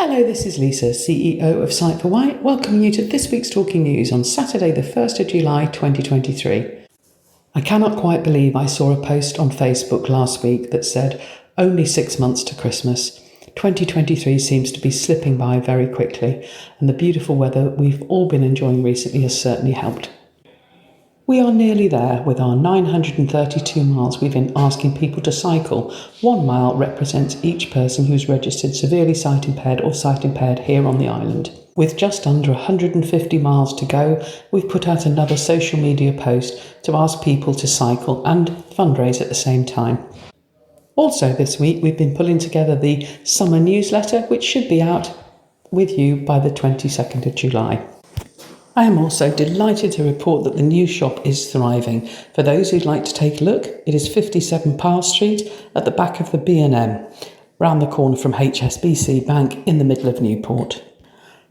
Hello, this is Lisa, CEO of Sight for White, welcoming you to this week's Talking News on Saturday the 1st of July 2023. I cannot quite believe I saw a post on Facebook last week that said, only 6 months to Christmas. 2023 seems to be slipping by very quickly, and the beautiful weather we've all been enjoying recently has certainly helped. We are nearly there with our 932 miles we've been asking people to cycle. 1 mile represents each person who's registered severely sight impaired or sight impaired here on the island. With just under 150 miles to go, we've put out another social media post to ask people to cycle and fundraise at the same time. Also this week we've been pulling together the summer newsletter, which should be out with you by the 22nd of July. I am also delighted to report that the new shop is thriving. For those who'd like to take a look, it is 57 Powell Street at the back of the B&M, round the corner from HSBC Bank in the middle of Newport.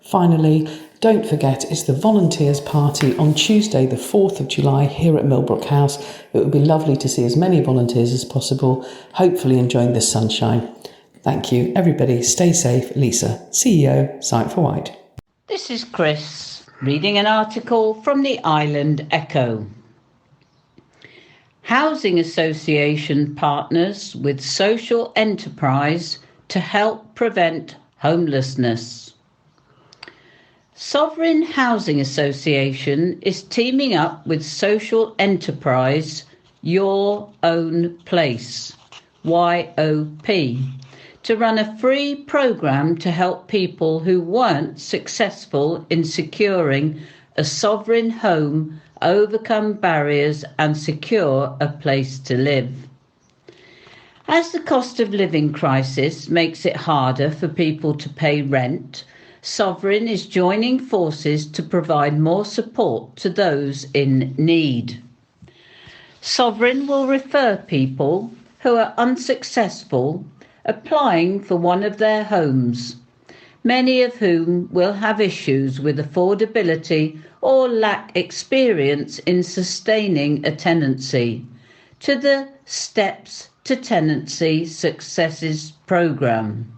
Finally, don't forget it's the Volunteers Party on Tuesday the 4th of July here at Millbrook House. It would be lovely to see as many volunteers as possible, hopefully enjoying the sunshine. Thank you, everybody. Stay safe. Lisa, CEO, Sight for White. This is Chris, reading an article from the Island Echo. Housing Association partners with social enterprise to help prevent homelessness. Sovereign Housing Association is teaming up with social enterprise Your Own Place, YOP, to run a free programme to help people who weren't successful in securing a sovereign home overcome barriers and secure a place to live. As the cost of living crisis makes it harder for people to pay rent, Sovereign is joining forces to provide more support to those in need. Sovereign will refer people who are unsuccessful applying for one of their homes, many of whom will have issues with affordability or lack experience in sustaining a tenancy, to the Steps to Tenancy Successes programme.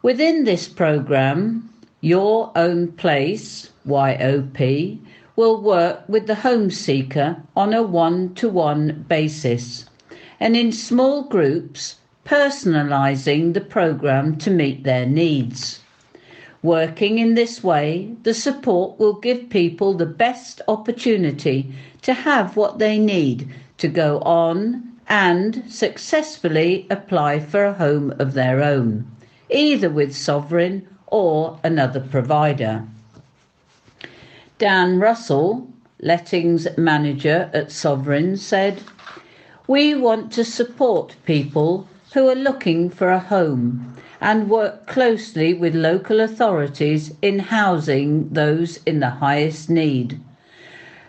Within this programme, Your Own Place, YOP, will work with the home seeker on a one-to-one basis, and in small groups, personalising the programme to meet their needs. Working in this way, the support will give people the best opportunity to have what they need to go on and successfully apply for a home of their own, either with Sovereign or another provider. Dan Russell, Lettings Manager at Sovereign, said, "We want to support people who are looking for a home and work closely with local authorities in housing those in the highest need.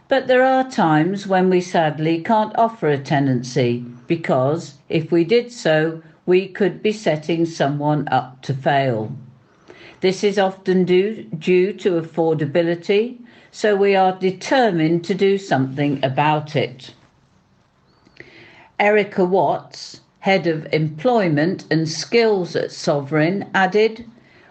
But there are times when we sadly can't offer a tenancy because if we did so, we could be setting someone up to fail. This is often due to affordability, so we are determined to do something about it." Erica Watts, Head of Employment and Skills at Sovereign, added,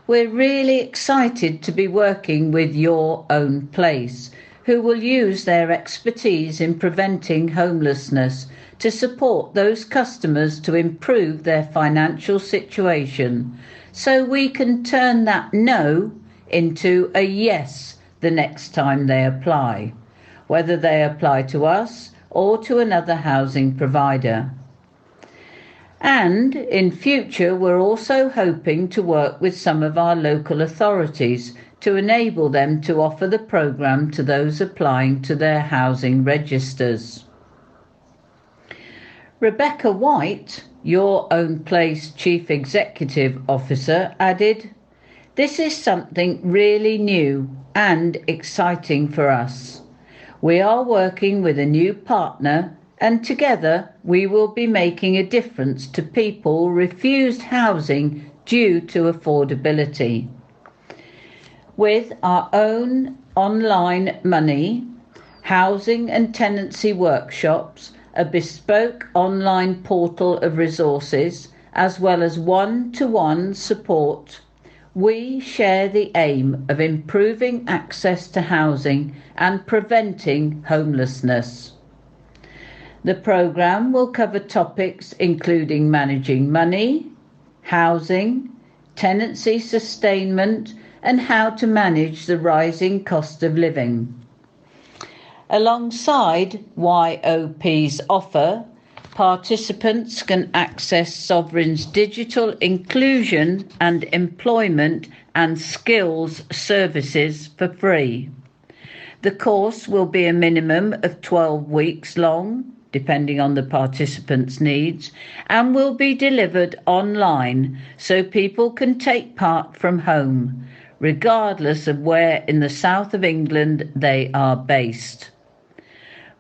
"We're really excited to be working with Your Own Place, who will use their expertise in preventing homelessness to support those customers to improve their financial situation, so we can turn that no into a yes the next time they apply, whether they apply to us or to another housing provider. And in future, we're also hoping to work with some of our local authorities to enable them to offer the programme to those applying to their housing registers." Rebecca White, Your Own Place Chief Executive Officer, added, "This is something really new and exciting for us. We are working with a new partner, and together we will be making a difference to people refused housing due to affordability. With our own online money, housing and tenancy workshops, a bespoke online portal of resources, as well as one-to-one support, we share the aim of improving access to housing and preventing homelessness. The programme will cover topics including managing money, housing, tenancy sustainment, and how to manage the rising cost of living. Alongside YOP's offer, participants can access Sovereign's digital inclusion and employment and skills services for free. The course will be a minimum of 12 weeks long, depending on the participants' needs, and will be delivered online so people can take part from home, regardless of where in the south of England they are based.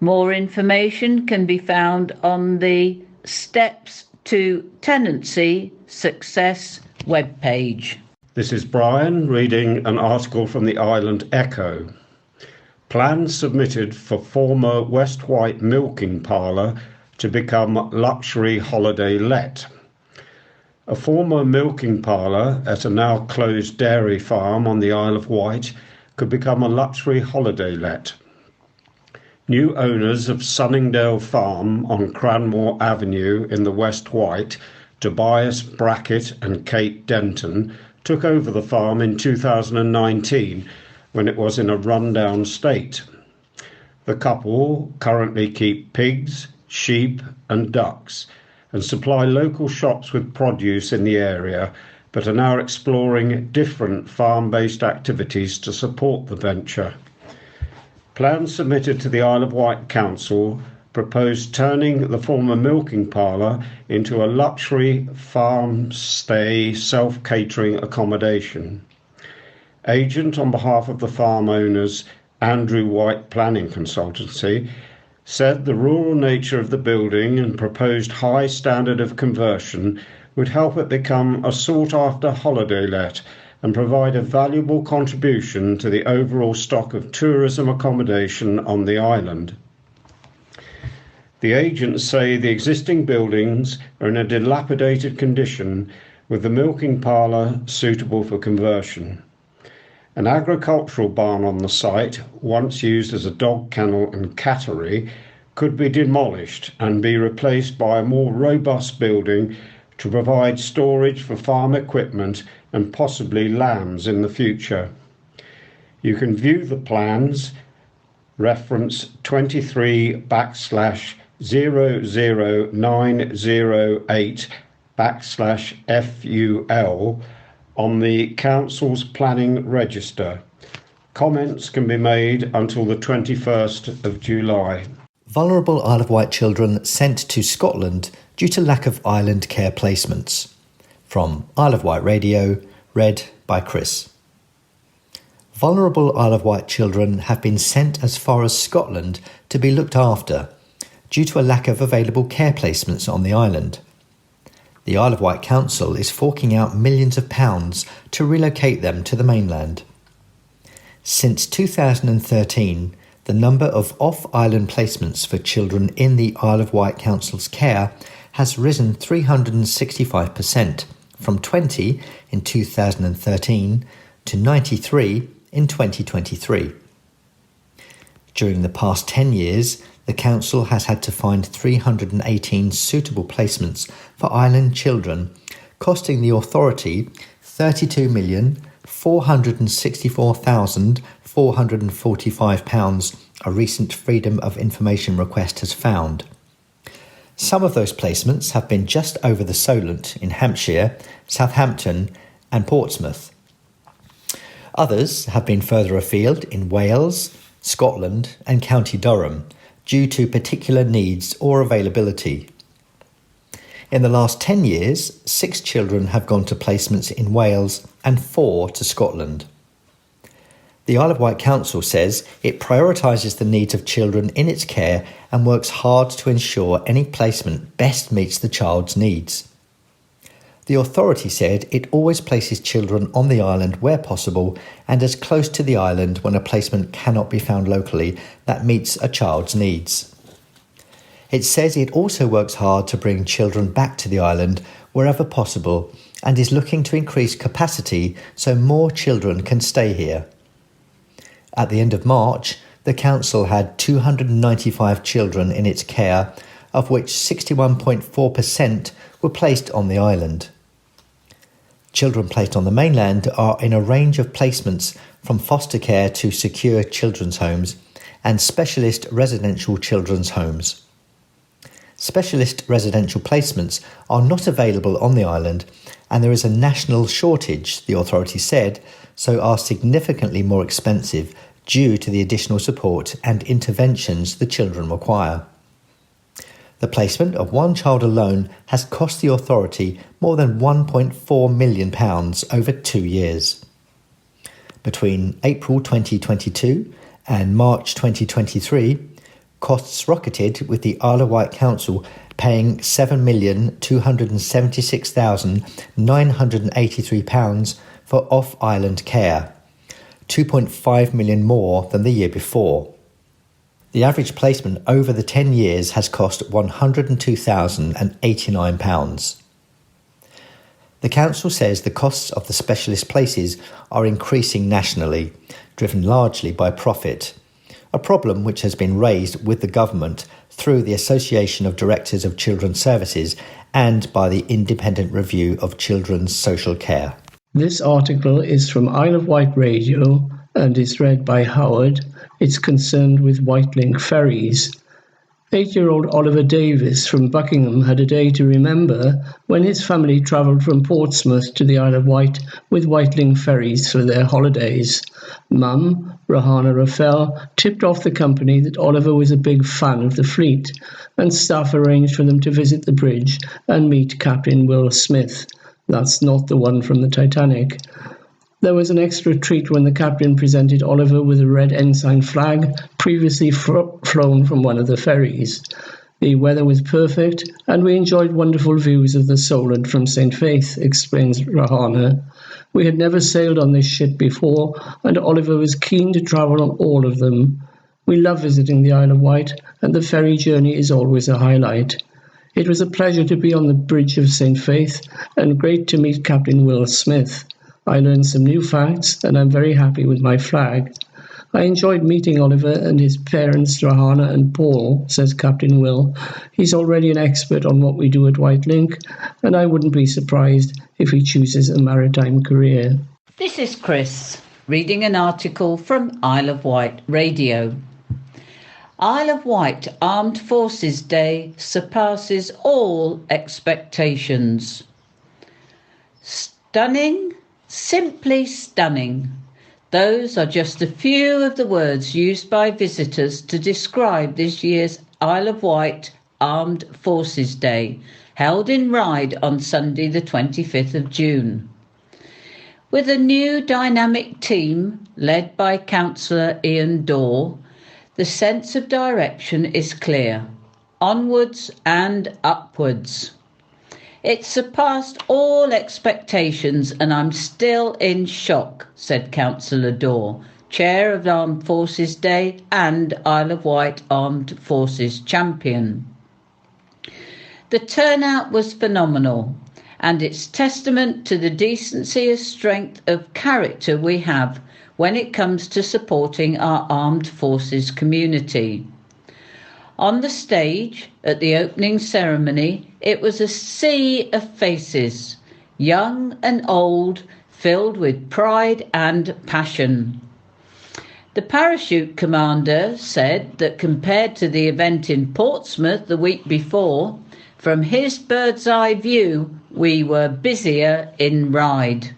More information can be found on the Steps to Tenancy Success webpage. This is Brian reading an article from the Island Echo. Plans submitted for former West White milking parlour to become luxury holiday let. A former milking parlour at a now closed dairy farm on the Isle of Wight could become a luxury holiday let. New owners of Sunningdale Farm on Cranmore Avenue in the West Wight, Tobias Brackett and Kate Denton, took over the farm in 2019 when it was in a rundown state. The couple currently keep pigs, sheep and ducks and supply local shops with produce in the area, but are now exploring different farm-based activities to support the venture. Plans submitted to the Isle of Wight Council proposed turning the former milking parlour into a luxury farm stay self-catering accommodation. Agent on behalf of the farm owners, Andrew White Planning Consultancy, said the rural nature of the building and proposed high standard of conversion would help it become a sought-after holiday let and provide a valuable contribution to the overall stock of tourism accommodation on the island. The agents say the existing buildings are in a dilapidated condition, with the milking parlour suitable for conversion. An agricultural barn on the site, once used as a dog kennel and cattery, could be demolished and be replaced by a more robust building to provide storage for farm equipment and possibly lambs in the future. You can view the plans, reference 23/00908/FUL on the Council's Planning Register. Comments can be made until the 21st of July. Vulnerable Isle of Wight children sent to Scotland due to lack of island care placements. From Isle of Wight Radio, read by Chris. Vulnerable Isle of Wight children have been sent as far as Scotland to be looked after due to a lack of available care placements on the island. The Isle of Wight Council is forking out millions of pounds to relocate them to the mainland. Since 2013, the number of off-island placements for children in the Isle of Wight Council's care has risen 365%, from 20 in 2013 to 93 in 2023. During the past 10 years, the Council has had to find 318 suitable placements for island children, costing the authority £32,464,445, a recent Freedom of Information request has found. Some of those placements have been just over the Solent in Hampshire, Southampton and Portsmouth. Others have been further afield in Wales, Scotland and County Durham, due to particular needs or availability. In the last 10 years, 6 children have gone to placements in Wales and 4 to Scotland. The Isle of Wight Council says it prioritises the needs of children in its care and works hard to ensure any placement best meets the child's needs. The authority said it always places children on the island where possible and as close to the island when a placement cannot be found locally that meets a child's needs. It says it also works hard to bring children back to the island wherever possible and is looking to increase capacity so more children can stay here. At the end of March, the council had 295 children in its care, of which 61.4% were placed on the island. Children placed on the mainland are in a range of placements from foster care to secure children's homes and specialist residential children's homes. Specialist residential placements are not available on the island, and there is a national shortage, the authority said, so are significantly more expensive due to the additional support and interventions the children require. The placement of one child alone has cost the authority more than £1.4 million over 2 years. Between April 2022 and March 2023, costs rocketed, with the Isle of Wight Council paying £7,276,983 for off-island care, £2.5 million more than the year before. The average placement over the 10 years has cost £102,089. The council says the costs of the specialist places are increasing nationally, driven largely by profit, a problem which has been raised with the government through the Association of Directors of Children's Services and by the Independent Review of Children's Social Care. This article is from Isle of Wight Radio and is read by Howard. It's concerned with Wightlink ferries. 8-year-old Oliver Davis from Buckingham had a day to remember when his family travelled from Portsmouth to the Isle of Wight with Wightlink ferries for their holidays. Mum, Rahana Rafael, tipped off the company that Oliver was a big fan of the fleet, and staff arranged for them to visit the bridge and meet Captain Will Smith. That's not the one from the Titanic. There was an extra treat when the captain presented Oliver with a red ensign flag previously flown from one of the ferries. The weather was perfect, and we enjoyed wonderful views of the Solent from St. Faith, explains Rahana. We had never sailed on this ship before, and Oliver was keen to travel on all of them. We love visiting the Isle of Wight, and the ferry journey is always a highlight. It was a pleasure to be on the bridge of St. Faith, and great to meet Captain Will Smith. I learned some new facts, and I'm very happy with my flag. I enjoyed meeting Oliver and his parents, Rahana and Paul, says Captain Will. He's already an expert on what we do at Wightlink, and I wouldn't be surprised if he chooses a maritime career. This is Chris, reading an article from Isle of Wight Radio. Isle of Wight Armed Forces Day surpasses all expectations. Stunning, simply stunning. Those are just a few of the words used by visitors to describe this year's Isle of Wight Armed Forces Day, held in Ryde on Sunday the 25th of June. With a new dynamic team led by Councillor Ian Daw, the sense of direction is clear, onwards and upwards. It surpassed all expectations, and I'm still in shock, said Councillor Daw, Chair of Armed Forces Day and Isle of Wight Armed Forces Champion. The turnout was phenomenal, and it's testament to the decency and strength of character we have when it comes to supporting our armed forces community. On the stage, at the opening ceremony, it was a sea of faces, young and old, filled with pride and passion. The parachute commander said that compared to the event in Portsmouth the week before, from his bird's eye view, we were busier in Ryde.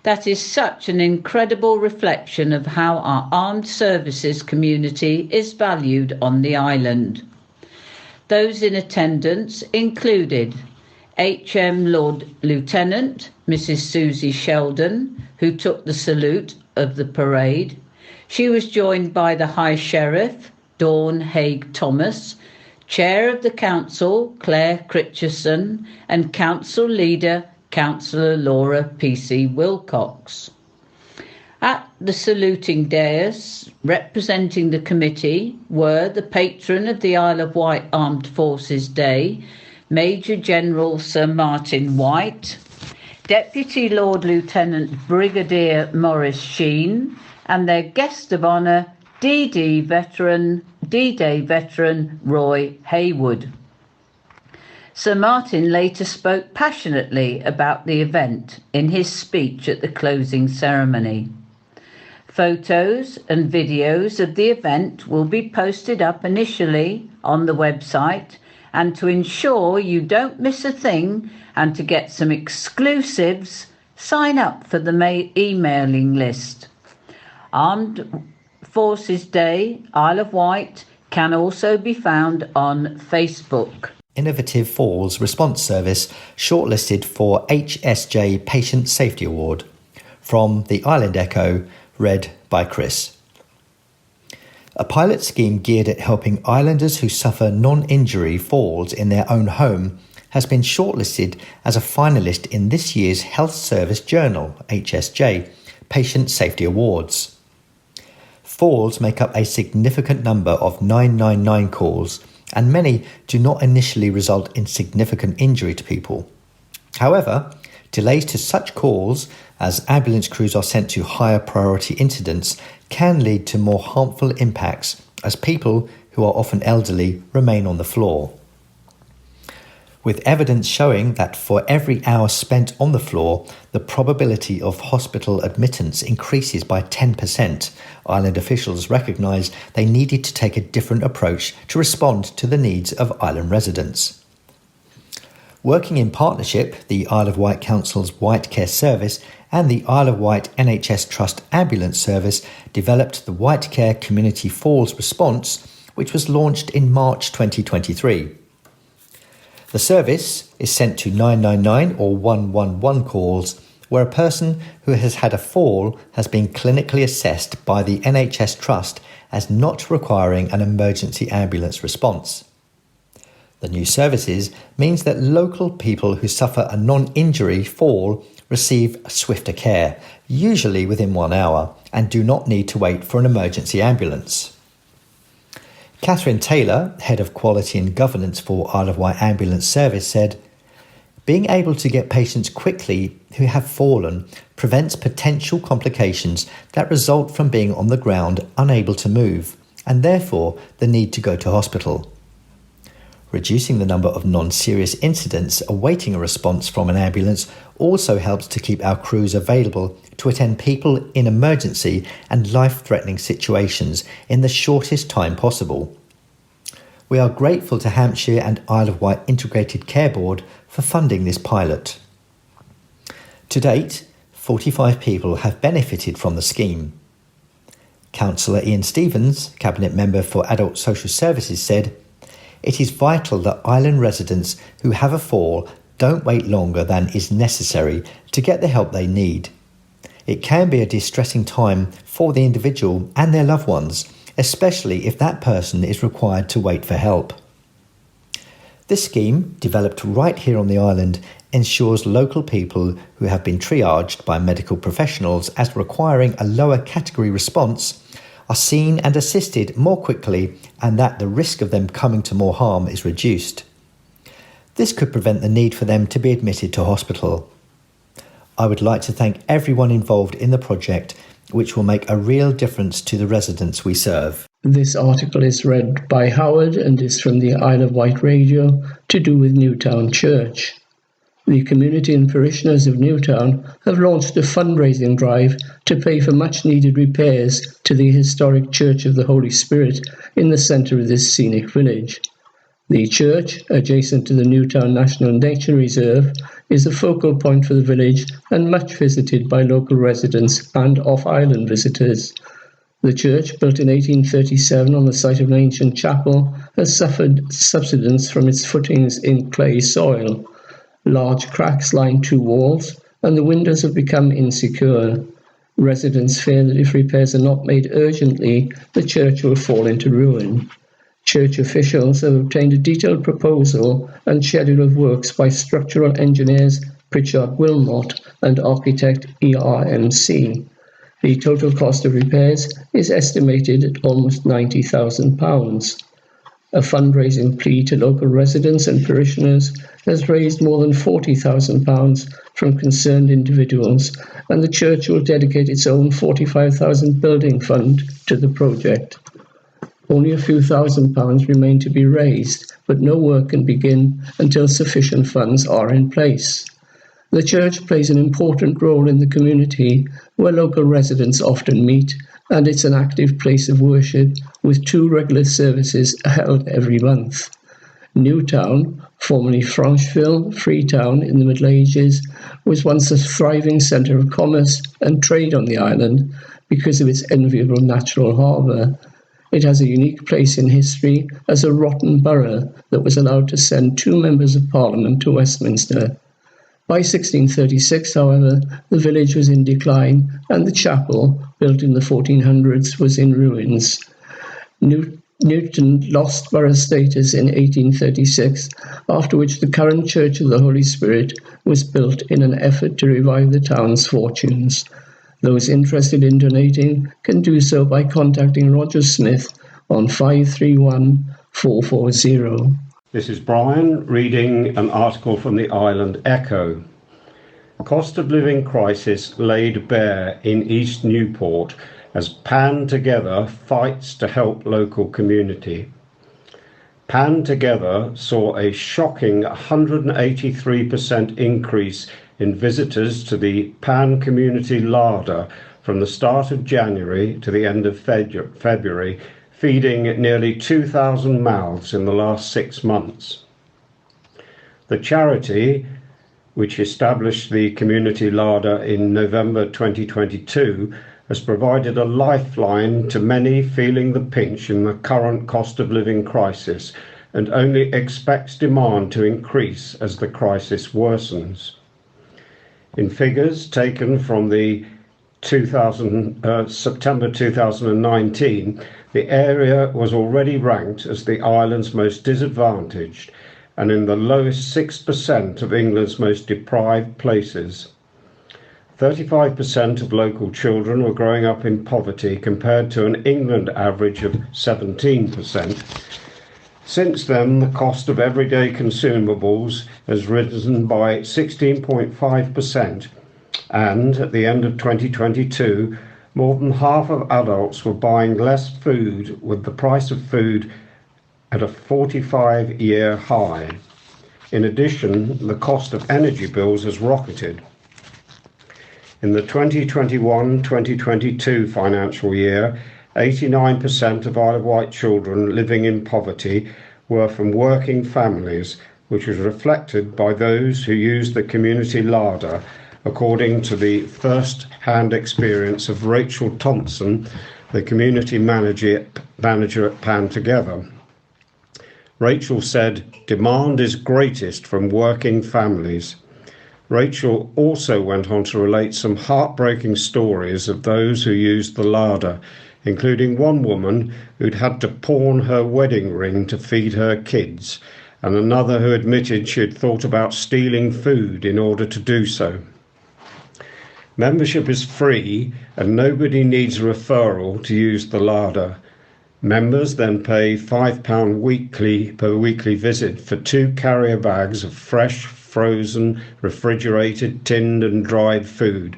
That is such an incredible reflection of how our armed services community is valued on the island. Those in attendance included HM Lord Lieutenant Mrs. Susie Sheldon, who took the salute of the parade. She was joined by the High Sheriff, Dawn Haig Thomas, Chair of the Council, Claire Critcherson, and Council Leader, Councillor Laura P.C. Wilcox. At the saluting dais, representing the committee, were the patron of the Isle of Wight Armed Forces Day, Major General Sir Martin White, Deputy Lord Lieutenant Brigadier Maurice Sheen, and their guest of honour, D-Day veteran Roy Haywood. Sir Martin later spoke passionately about the event in his speech at the closing ceremony. Photos and videos of the event will be posted up initially on the website, and to ensure you don't miss a thing and to get some exclusives, sign up for the emailing list. Armed Forces Day, Isle of Wight, can also be found on Facebook. Innovative Falls Response Service shortlisted for HSJ Patient Safety Award. From the Island Echo, read by Chris. A pilot scheme geared at helping islanders who suffer non-injury falls in their own home has been shortlisted as a finalist in this year's Health Service Journal, HSJ, Patient Safety Awards. Falls make up a significant number of 999 calls, and many do not initially result in significant injury to people. However, delays to such calls, as ambulance crews are sent to higher priority incidents, can lead to more harmful impacts, as people, who are often elderly, remain on the floor. With evidence showing that for every hour spent on the floor, the probability of hospital admittance increases by 10%, island officials recognised they needed to take a different approach to respond to the needs of island residents. Working in partnership, the Isle of Wight Council's Wight Care Service and the Isle of Wight NHS Trust Ambulance Service developed the Wight Care Community Falls Response, which was launched in March 2023. The service is sent to 999 or 111 calls where a person who has had a fall has been clinically assessed by the NHS Trust as not requiring an emergency ambulance response. The new services means that local people who suffer a non-injury fall receive swifter care, usually within 1 hour, and do not need to wait for an emergency ambulance. Catherine Taylor, Head of Quality and Governance for Isle of Wight Ambulance Service, said, "Being able to get patients quickly who have fallen prevents potential complications that result from being on the ground unable to move, and therefore the need to go to hospital. Reducing the number of non-serious incidents awaiting a response from an ambulance also helps to keep our crews available to attend people in emergency and life-threatening situations in the shortest time possible. We are grateful to Hampshire and Isle of Wight Integrated Care Board for funding this pilot." To date, 45 people have benefited from the scheme. Councillor Ian Stevens, Cabinet Member for Adult Social Services, said, "It is vital that island residents who have a fall don't wait longer than is necessary to get the help they need. It can be a distressing time for the individual and their loved ones, especially if that person is required to wait for help." This scheme, developed right here on the island, ensures local people who have been triaged by medical professionals as requiring a lower category response are seen and assisted more quickly, and that the risk of them coming to more harm is reduced. This could prevent the need for them to be admitted to hospital. I would like to thank everyone involved in the project, which will make a real difference to the residents we serve. This article is read by Howard and is from the Isle of Wight Radio to do with Newtown Church. The community and parishioners of Newtown have launched a fundraising drive to pay for much-needed repairs to the historic Church of the Holy Spirit in the centre of this scenic village. The church, adjacent to the Newtown National Nature Reserve, is a focal point for the village and much visited by local residents and off-island visitors. The church, built in 1837 on the site of an ancient chapel, has suffered subsidence from its footings in clay soil. Large cracks line two walls, and the windows have become insecure. Residents fear that if repairs are not made urgently, the church will fall into ruin. Church officials have obtained a detailed proposal and schedule of works by structural engineers Pritchard Wilmot and architect ERMC. The total cost of repairs is estimated at almost £90,000. A fundraising plea to local residents and parishioners has raised more than £40,000 from concerned individuals, and the church will dedicate its own £45,000 building fund to the project. Only a few £1,000s remain to be raised, but no work can begin until sufficient funds are in place. The church plays an important role in the community where local residents often meet, and it's an active place of worship with 2 regular services held every month. Newtown, formerly Francheville, Freetown in the Middle Ages, was once a thriving centre of commerce and trade on the island because of its enviable natural harbour. It has a unique place in history as a rotten borough that was allowed to send 2 members of Parliament to Westminster. By 1636, however, the village was in decline and the chapel, built in the 1400s, was in ruins. Newton lost borough status in 1836, after which the current Church of the Holy Spirit was built in an effort to revive the town's fortunes. Those interested in donating can do so by contacting Roger Smith on 531 440. This is Brian reading an article from the Island Echo. Cost of living crisis laid bare in East Newport as Pan Together fights to help local community. Pan Together saw a shocking 183% increase in visitors to the Pan Community Larder from the start of January to the end of February, feeding nearly 2,000 mouths in the last 6 months. The charity, which established the Community Larder in November 2022, has provided a lifeline to many feeling the pinch in the current cost of living crisis and only expects demand to increase as the crisis worsens. In figures taken from the September 2019, the area was already ranked as the island's most disadvantaged and in the lowest 6% of England's most deprived places. 35% of local children were growing up in poverty compared to an England average of 17%. Since then, the cost of everyday consumables has risen by 16.5%, and at the end of 2022, more than half of adults were buying less food, with the price of food at a 45-year high. In addition, the cost of energy bills has rocketed. In the 2021-2022 financial year, 89% of Isle of Wight children living in poverty were from working families, which was reflected by those who used the community larder, according to the first-hand experience of Rachel Thompson, the community manager at Pan Together. Rachel said, "Demand is greatest from working families." Rachel also went on to relate some heartbreaking stories of those who used the larder, including one woman who'd had to pawn her wedding ring to feed her kids, and another who admitted she had thought about stealing food in order to do so. Membership is free and nobody needs a referral to use the larder. Members then pay £5 per weekly visit for 2 carrier bags of fresh, frozen, refrigerated, tinned and dried food,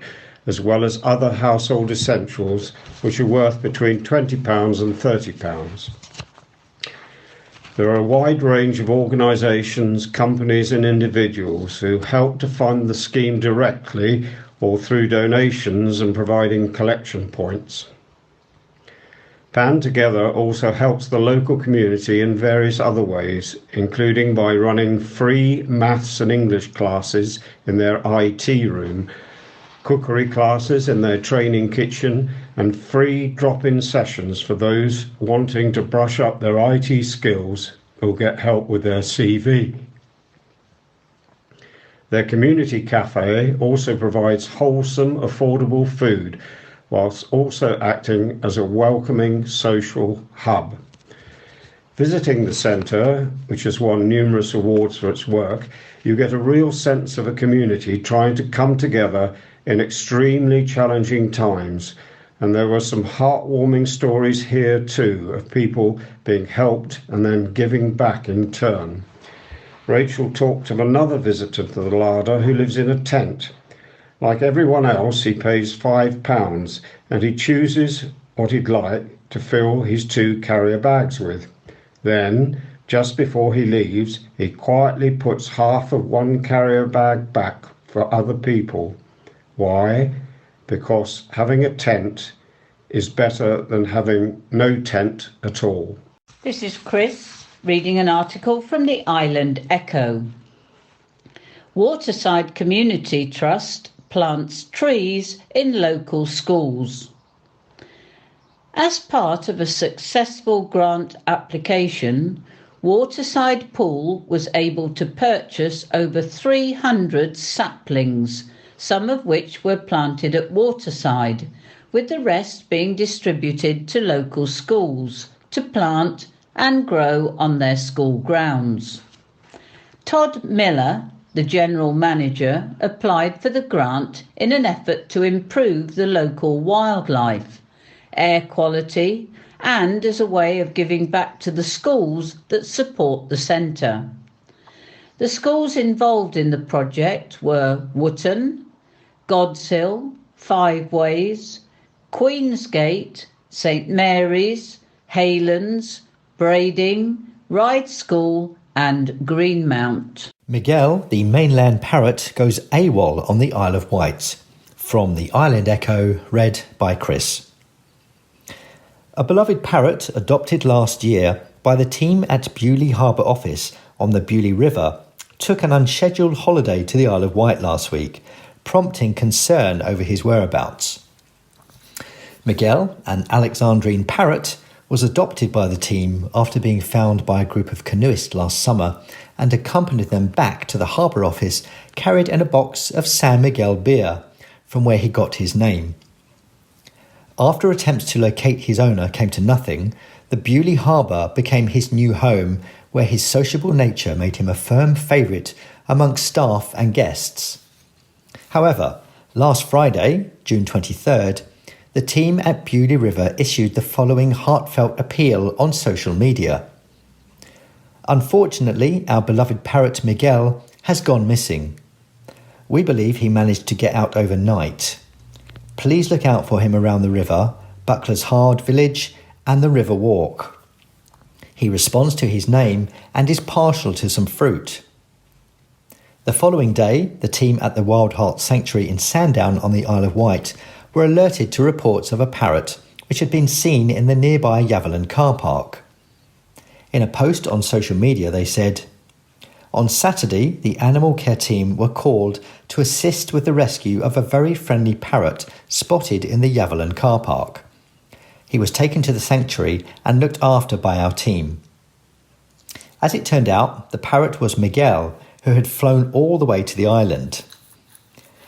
as well as other household essentials, which are worth between £20 and £30. There are a wide range of organisations, companies and individuals who help to fund the scheme directly or through donations and providing collection points. Pan Together also helps the local community in various other ways, including by running free maths and English classes in their IT room, cookery classes in their training kitchen, and free drop-in sessions for those wanting to brush up their IT skills or get help with their CV. Their community cafe also provides wholesome, affordable food, whilst also acting as a welcoming social hub. Visiting the centre, which has won numerous awards for its work, you get a real sense of a community trying to come together in extremely challenging times. And there were some heartwarming stories here too of people being helped and then giving back in turn. Rachel talked of another visitor to the larder who lives in a tent. Like everyone else, he pays £5 and he chooses what he'd like to fill his 2 carrier bags with. Then, just before he leaves, he quietly puts half of 1 carrier bag back for other people. Why? Because having a tent is better than having no tent at all. This is Chris reading an article from the Island Echo. Waterside Community Trust plants trees in local schools. As part of a successful grant application, Waterside Pool was able to purchase over 300 saplings, some of which were planted at Waterside, with the rest being distributed to local schools to plant and grow on their school grounds. Todd Miller, the general manager, applied for the grant in an effort to improve the local wildlife, air quality, and as a way of giving back to the schools that support the centre. The schools involved in the project were Wootton, Godshill, Five Ways, Queensgate, St Mary's, Haylands, Brading, Ryde School and Greenmount. Miguel, the mainland parrot, goes AWOL on the Isle of Wight. From the Island Echo, read by Chris. A beloved parrot adopted last year by the team at Beaulieu Harbour Office on the Beaulieu River took an unscheduled holiday to the Isle of Wight last week, prompting concern over his whereabouts. Miguel, an Alexandrine parrot, was adopted by the team after being found by a group of canoeists last summer and accompanied them back to the harbour office carried in a box of San Miguel beer, from where he got his name. After attempts to locate his owner came to nothing, the Beaulieu Harbour became his new home, where his sociable nature made him a firm favourite amongst staff and guests. However, last Friday, June 23rd, the team at Beaulieu River issued the following heartfelt appeal on social media. Unfortunately, our beloved parrot Miguel has gone missing. We believe he managed to get out overnight. Please look out for him around the river, Buckler's Hard Village and the River Walk. He responds to his name and is partial to some fruit. The following day, the team at the Wild Heart Sanctuary in Sandown on the Isle of Wight were alerted to reports of a parrot which had been seen in the nearby Yaverland car park. In a post on social media they said, "On Saturday, the animal care team were called to assist with the rescue of a very friendly parrot spotted in the Yaverland car park. He was taken to the sanctuary and looked after by our team." As it turned out, the parrot was Miguel, who had flown all the way to the island.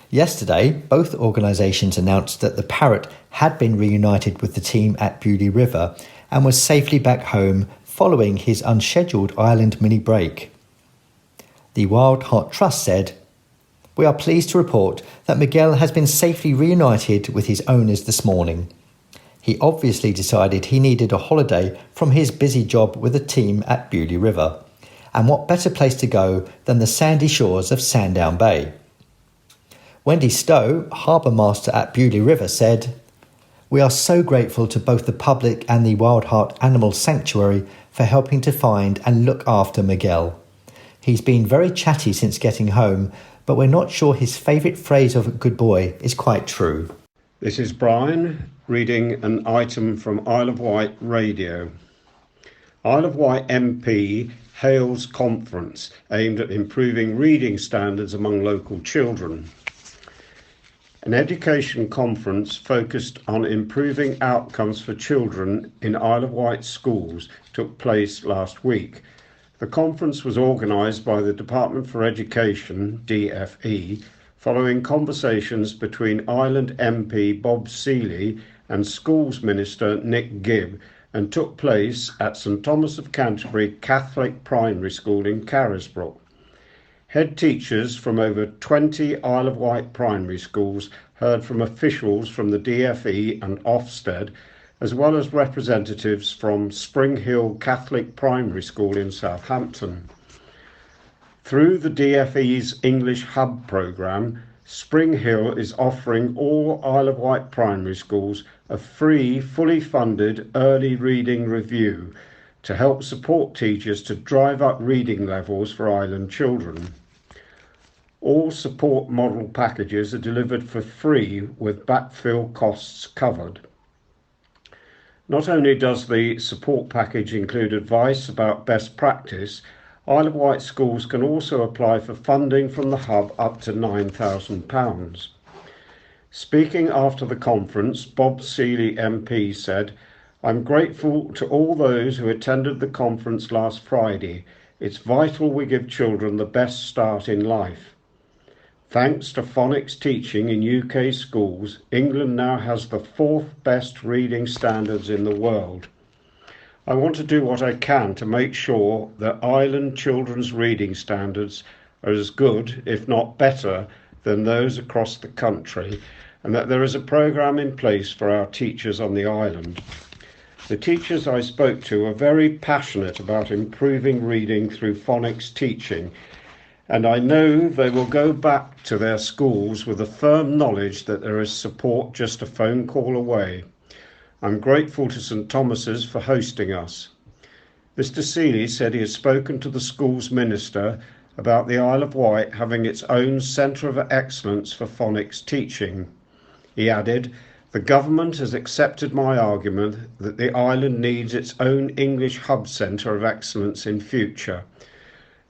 Yesterday, both organisations announced that the parrot had been reunited with the team at Beaulieu River and was safely back home following his unscheduled island mini break. The Wild Heart Trust said, "We are pleased to report that Miguel has been safely reunited with his owners this morning. He obviously decided he needed a holiday from his busy job with the team at Beaulieu River, and what better place to go than the sandy shores of Sandown Bay." Wendy Stowe, harbour master at Beaulieu River, said, "We are so grateful to both the public and the Wild Heart Animal Sanctuary for helping to find and look after Miguel. He's been very chatty since getting home, but we're not sure his favourite phrase of good boy is quite true." This is Brian reading an item from Isle of Wight Radio. Isle of Wight MP hails conference aimed at improving reading standards among local children. An education conference focused on improving outcomes for children in Isle of Wight schools took place last week. The conference was organised by the Department for Education, DFE, following conversations between Island MP Bob Seeley and Schools Minister Nick Gibb, and took place at St Thomas of Canterbury Catholic Primary School in Carisbrooke. Head teachers from over 20 Isle of Wight primary schools heard from officials from the DFE and Ofsted, as well as representatives from Spring Hill Catholic Primary School in Southampton. Through the DFE's English Hub programme, Spring Hill is offering all Isle of Wight primary schools a free, fully funded early reading review to help support teachers to drive up reading levels for island children. All support model packages are delivered for free with backfill costs covered. Not only does the support package include advice about best practice, Isle of Wight schools can also apply for funding from the Hub up to £9,000. Speaking after the conference, Bob Seeley MP said, "I'm grateful to all those who attended the conference last Friday. It's vital we give children the best start in life. Thanks to phonics teaching in UK schools, England now has the 4th best reading standards in the world. I want to do what I can to make sure that island children's reading standards are as good, if not better, than those across the country, and that there is a programme in place for our teachers on the island." The teachers I spoke to are very passionate about improving reading through phonics teaching, and I know they will go back to their schools with a firm knowledge that there is support just a phone call away. I'm grateful to St Thomas's for hosting us. Mr Seeley said he has spoken to the school's minister about the Isle of Wight having its own centre of excellence for phonics teaching. He added, "The government has accepted my argument that the island needs its own English hub centre of excellence in future.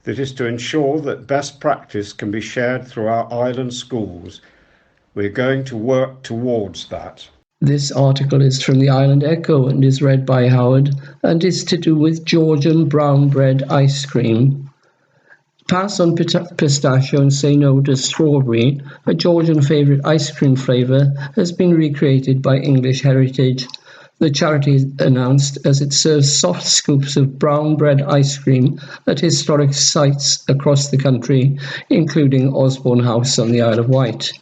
That is to ensure that best practice can be shared through our island schools. We're going to work towards that." This article is from the Island Echo and is read by Howard and is to do with Georgian brown bread ice cream. Pass on pistachio and say no to strawberry, a Georgian favourite ice cream flavour, has been recreated by English Heritage. The charity announced as it serves soft scoops of brown bread ice cream at historic sites across the country, including Osborne House on the Isle of Wight.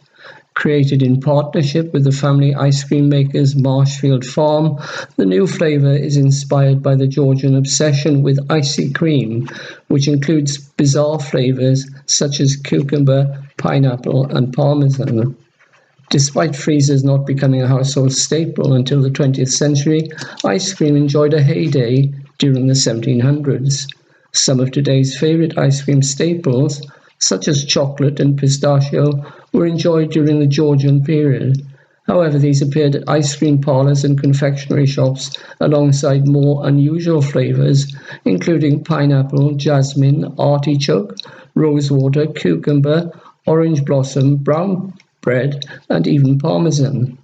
Created in partnership with the family ice cream makers Marshfield Farm, the new flavour is inspired by the Georgian obsession with icy cream, which includes bizarre flavours such as cucumber, pineapple and parmesan. Despite freezers not becoming a household staple until the 20th century, ice cream enjoyed a heyday during the 1700s. Some of today's favourite ice cream staples, such as chocolate and pistachio, were enjoyed during the Georgian period. However, these appeared at ice cream parlours and confectionery shops alongside more unusual flavours, including pineapple, jasmine, artichoke, rosewater, cucumber, orange blossom, brown bread, and even parmesan.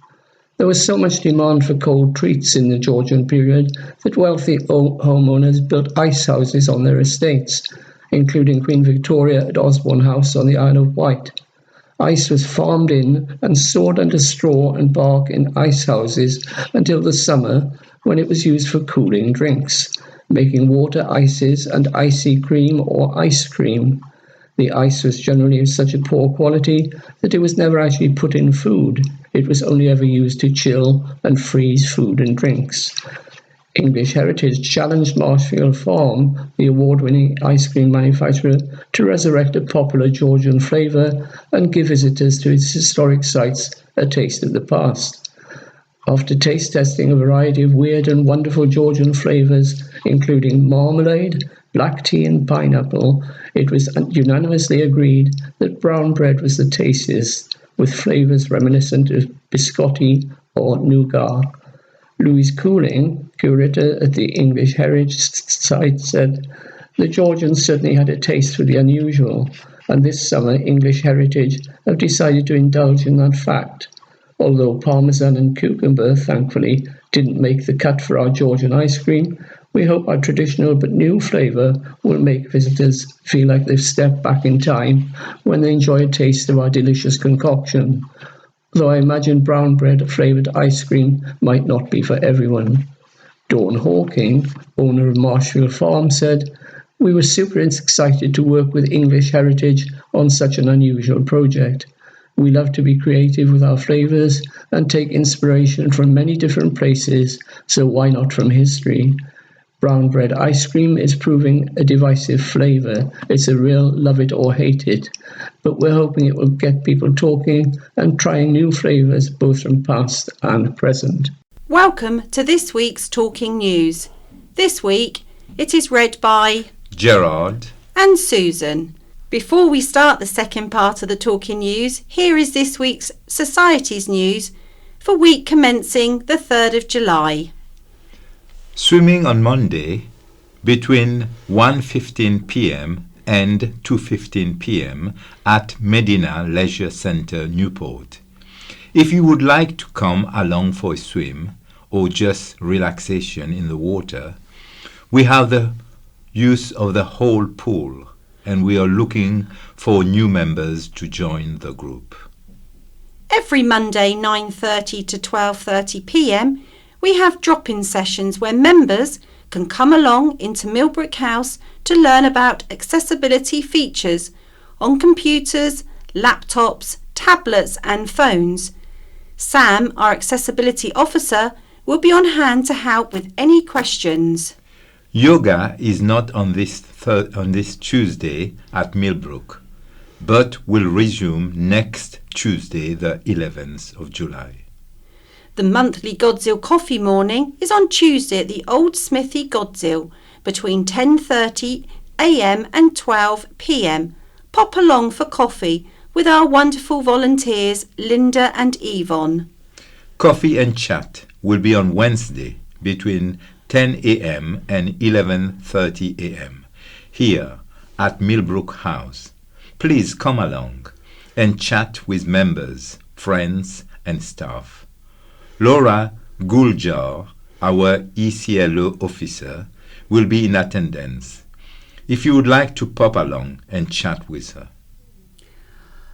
There was so much demand for cold treats in the Georgian period that wealthy homeowners built ice houses on their estates, including Queen Victoria at Osborne House on the Isle of Wight. Ice was farmed in and stored under straw and bark in ice houses until the summer, when it was used for cooling drinks, making water ices and icy cream or ice cream. The ice was generally of such a poor quality that it was never actually put in food. It was only ever used to chill and freeze food and drinks. English Heritage challenged Marshfield Farm, the award-winning ice cream manufacturer, to resurrect a popular Georgian flavour and give visitors to its historic sites a taste of the past. After taste testing a variety of weird and wonderful Georgian flavours, including marmalade, black tea and pineapple, it was unanimously agreed that brown bread was the tastiest, with flavours reminiscent of biscotti or nougat. Louise Cooling, curator at the English Heritage site, said, "The Georgians certainly had a taste for the unusual, and this summer English Heritage have decided to indulge in that fact. Although parmesan and cucumber, thankfully, didn't make the cut for our Georgian ice cream, we hope our traditional but new flavour will make visitors feel like they've stepped back in time when they enjoy a taste of our delicious concoction. Though I imagine brown bread flavoured ice cream might not be for everyone." Dawn Hawking, owner of Marshfield Farm, said, We were super excited to work with English Heritage on such an unusual project. We love to be creative with our flavours and take inspiration from many different places, so why not from history? Brown bread ice cream is proving a divisive flavour. It's a real love it or hate it, but we're hoping it will get people talking and trying new flavours both from past and present. Welcome to this week's Talking News. This week it is read by Gerard and Susan. Before we start the second part of the Talking News, here is this week's Society's news for week commencing the 3rd of July. Swimming on Monday between 1:15 p.m. and 2:15 p.m. at Medina Leisure Centre, Newport. If you would like to come along for a swim or just relaxation in the water, we have the use of the whole pool and we are looking for new members to join the group. Every Monday 9:30 to 12:30 p.m. we have drop-in sessions where members can come along into Millbrook House to learn about accessibility features on computers, laptops, tablets and phones. Sam, our accessibility officer, will be on hand to help with any questions. Yoga is not on this Tuesday at Millbrook, but will resume next Tuesday, the 11th of July. The monthly Godzill coffee morning is on Tuesday at the Old Smithy Godzill between 10:30 a.m. and 12 p.m. Pop along for coffee with our wonderful volunteers Linda and Yvonne. Coffee and chat will be on Wednesday between 10 a.m. and 11:30 a.m. here at Millbrook House. Please come along and chat with members, friends and staff. Laura Guljar, our ECLO officer, will be in attendance if you would like to pop along and chat with her.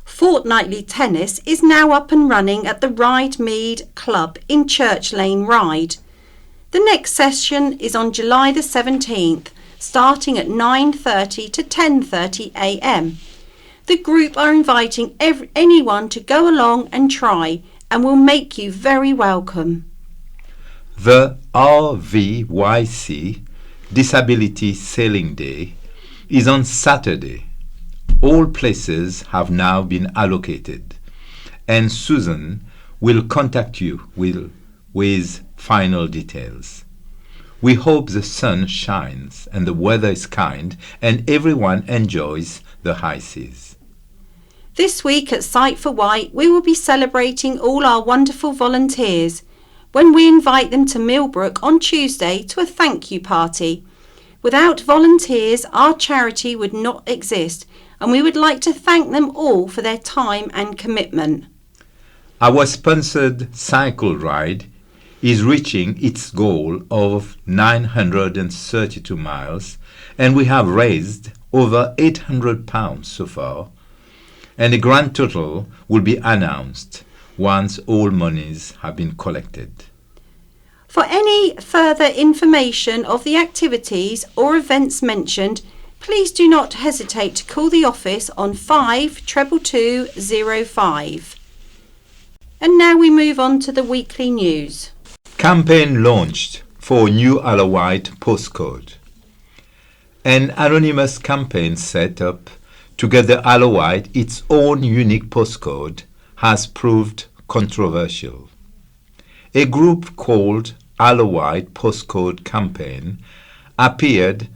Fortnightly tennis is now up and running at the Ryde Mead Club in Church Lane, Ryde. The next session is on July the 17th, starting at 9:30 to 10:30 a.m. The group are inviting anyone to go along and try and will make you very welcome. The RVYC Disability Sailing Day is on Saturday. All places have now been allocated, and Susan will contact you with final details. We hope the sun shines and the weather is kind and everyone enjoys the high seas. This week at Sight for White, we will be celebrating all our wonderful volunteers when we invite them to Millbrook on Tuesday to a thank you party. Without volunteers, our charity would not exist, and we would like to thank them all for their time and commitment. Our sponsored cycle ride is reaching its goal of 932 miles, and we have raised over £800 so far, and the grand total will be announced once all monies have been collected. For any further information of the activities or events mentioned, please do not hesitate to call the office on 522205. And now we move on to the weekly news. Campaign launched for new Isle of Wight postcode. An anonymous campaign set up to get the Isle of Wight its own unique postcode has proved controversial. A group called Isle of Wight Postcode Campaign appeared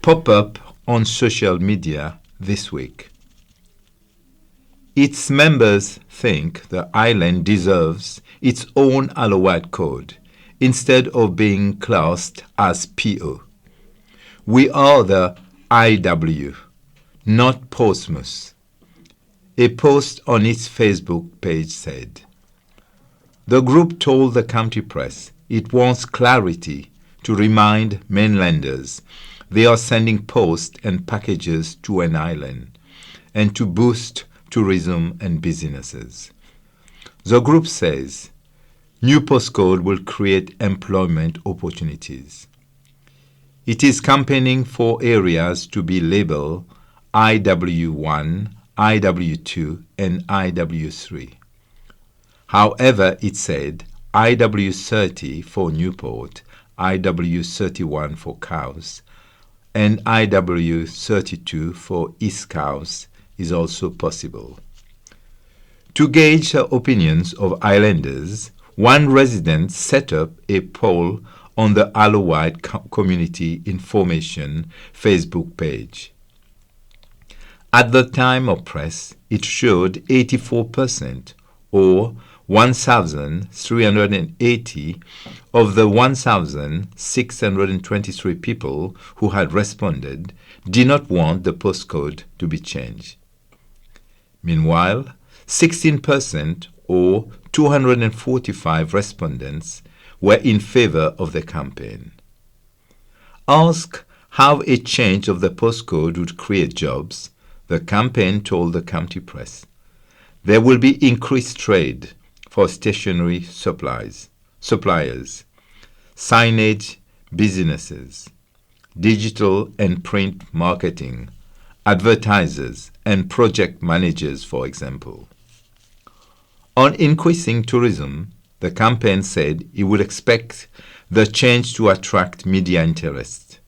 pop-up on social media this week. Its members think the island deserves its own Isle of Wight code instead of being classed as PO. We are the IW, not Portsmouth. A post on its Facebook page said, "The group told the county press it wants clarity to remind mainlanders they are sending post and packages to an island and to boost tourism and businesses." The group says new postcode will create employment opportunities. it is campaigning for areas to be labeled IW1, IW2, and IW3. However, it said IW30 for Newport, IW31 for Cowes, and IW32 for East Cowes is also possible. To gauge the opinions of islanders, one resident set up a poll on the Isle of Wight Community Information Facebook page. At the time of press, it showed 84%, or 1,380 of the 1,623 people who had responded did not want the postcode to be changed. Meanwhile, 16%, or 245 respondents, were in favor of the campaign. Asked how a change of the postcode would create jobs, the campaign told the county press, there will be increased trade for stationery suppliers, signage businesses, digital and print marketing, advertisers, and project managers, for example. On increasing tourism, the campaign said it would expect the change to attract media interest,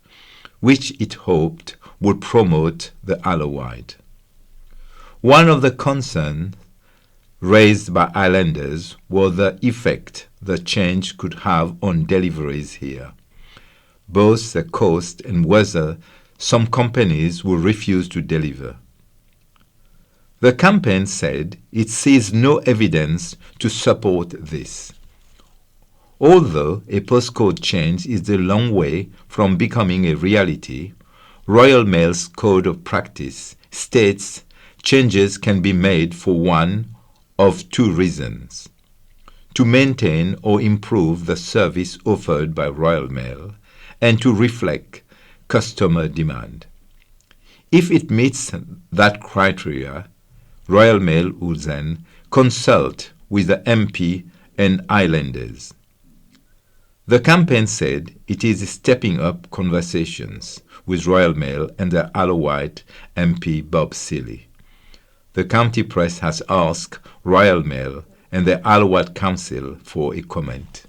which it hoped would promote the Isle of Wight. One of the concerns raised by islanders was the effect the change could have on deliveries here, both the cost and whether some companies will refuse to deliver. The campaign said it sees no evidence to support this. Although a postcode change is a long way from becoming a reality, Royal Mail's Code of Practice states changes can be made for one of two reasons: to maintain or improve the service offered by Royal Mail and to reflect customer demand. If it meets that criteria, Royal Mail will then consult with the MP and islanders. The campaign said it is stepping up conversations with Royal Mail and the Isle of Wight MP Bob Seeley. The county press has asked Royal Mail and the Isle of Wight Council for a comment.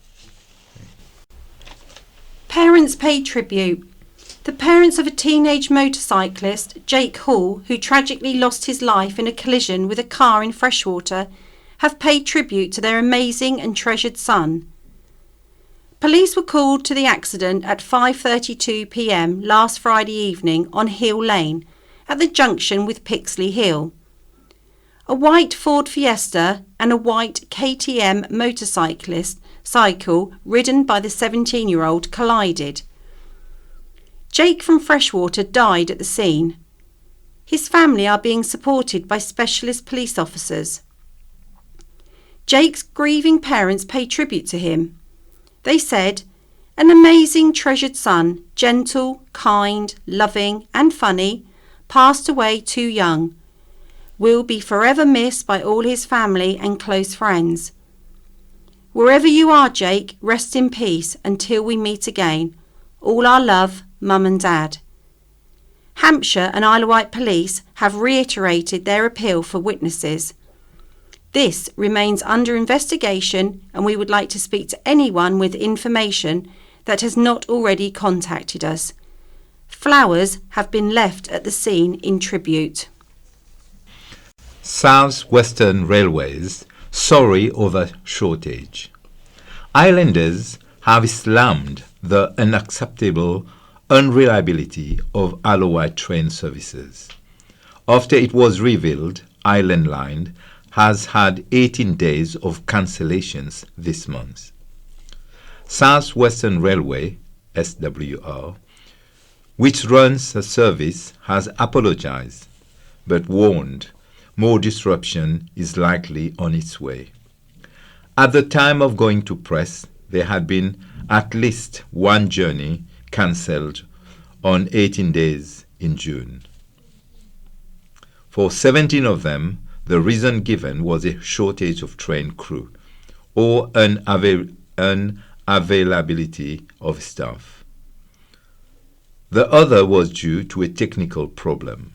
Parents pay tribute. The parents of a teenage motorcyclist, Jake Hall, who tragically lost his life in a collision with a car in Freshwater, have paid tribute to their amazing and treasured son. Police were called to the accident at 5:32 p.m. last Friday evening on Hill Lane, at the junction with Pixley Hill. A white Ford Fiesta and a white KTM cycle ridden by the 17-year-old collided. Jake from Freshwater died at the scene. His family are being supported by specialist police officers. Jake's grieving parents pay tribute to him. They said, "An amazing, treasured son, gentle, kind, loving and funny, passed away too young. Will be forever missed by all his family and close friends. Wherever you are, Jake, rest in peace until we meet again. All our love, Mum and Dad." Hampshire and Isle of Wight Police have reiterated their appeal for witnesses. This remains under investigation, and we would like to speak to anyone with information that has not already contacted us. Flowers have been left at the scene in tribute. South Western Railways sorry over shortage. Islanders have slammed the unacceptable unreliability of Isle of Wight train services. After it was revealed Island Line has had 18 days of cancellations this month. South Western Railway, SWR, which runs the service, has apologized but warned more disruption is likely on its way. At the time of going to press, there had been at least one journey cancelled on 18 days in June. For 17 of them, the reason given was a shortage of train crew or unavailability of staff. The other was due to a technical problem.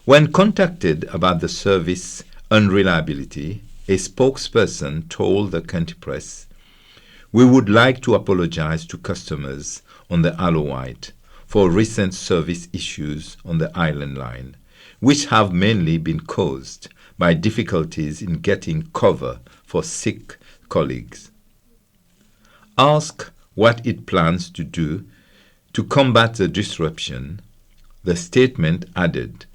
When contacted about the service unreliability, a spokesperson told the County Press, "We would like to apologize to customers on the Isle of Wight for recent service issues on the Island Line, which have mainly been caused by difficulties in getting cover for sick colleagues. Asked what it plans to do to combat the disruption, the statement added,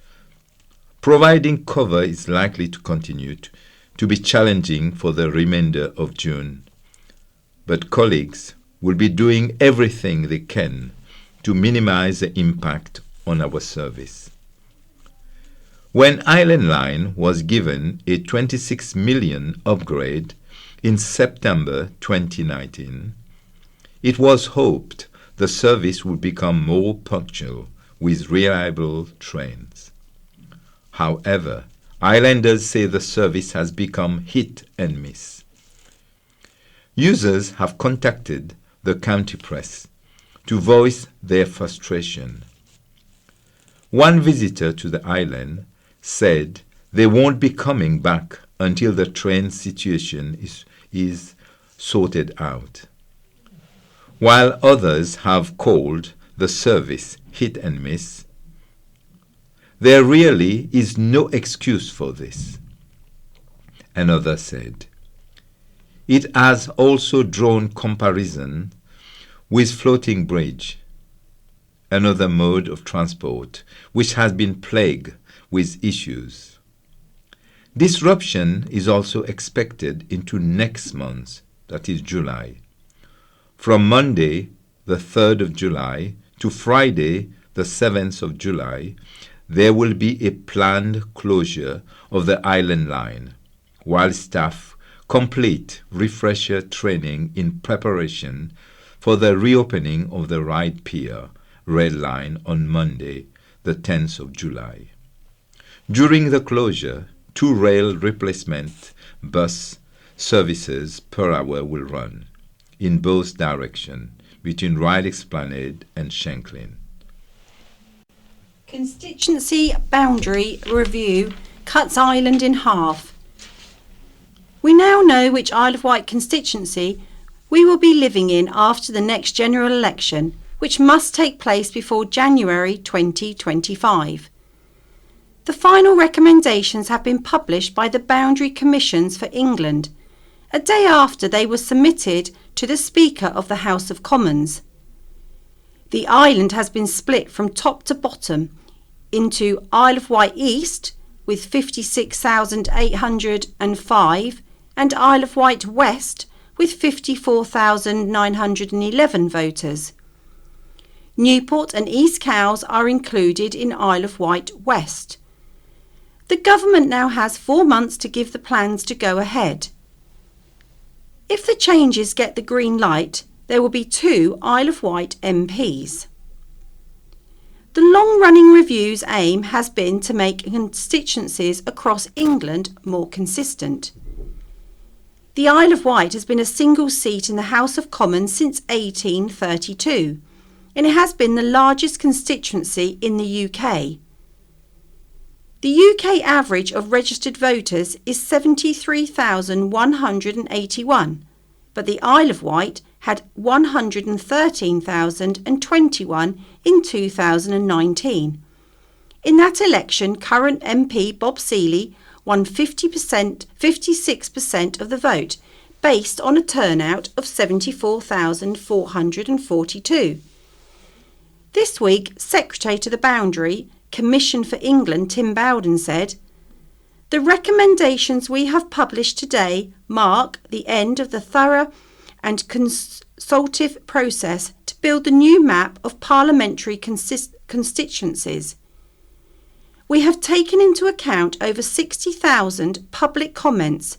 "Providing cover is likely to continue to be challenging for the remainder of June, but colleagues will be doing everything they can to minimize the impact on our service." When Island Line was given a 26 million upgrade in September 2019, it was hoped the service would become more punctual with reliable trains. However, Islanders say the service has become hit and miss. Users have contacted the County Press to voice their frustration. One visitor to the island said they won't be coming back until the train situation is sorted out, while others have called the service hit and miss. There really is no excuse for this. Another said, it has also drawn comparison with floating bridge, another mode of transport which has been plagued with issues. Disruption is also expected into next month, that is July. From Monday, the 3rd of July, to Friday, the 7th of July, there will be a planned closure of the Island Line, while staff complete refresher training in preparation for the reopening of the Ryde Pier Rail Line on Monday, the 10th of July. During the closure, 2 rail replacement bus services per hour will run in both directions between Ryde Esplanade and Shanklin. Constituency boundary review cuts Island in half. We now know which Isle of Wight constituency we will be living in after the next general election, which must take place before January 2025. The final recommendations have been published by the Boundary Commissions for England, a day after they were submitted to the Speaker of the House of Commons. The island has been split from top to bottom into Isle of Wight East with 56,805 and Isle of Wight West with 54,911 voters. Newport and East Cowes are included in Isle of Wight West. The government now has 4 months to give the plans to go ahead. If the changes get the green light, there will be 2 Isle of Wight MPs. The long-running review's aim has been to make constituencies across England more consistent. The Isle of Wight has been a single seat in the House of Commons since 1832, and it has been the largest constituency in the UK. The UK average of registered voters is 73,181, but the Isle of Wight had 113,021 in 2019. In that election, current MP Bob Seeley won 56% of the vote, based on a turnout of 74,442. This week, Secretary to the Boundary Commission for England, Tim Bowden, said, "The recommendations we have published today mark the end of the thorough and consultative process to build the new map of parliamentary constituencies. We have taken into account over 60,000 public comments,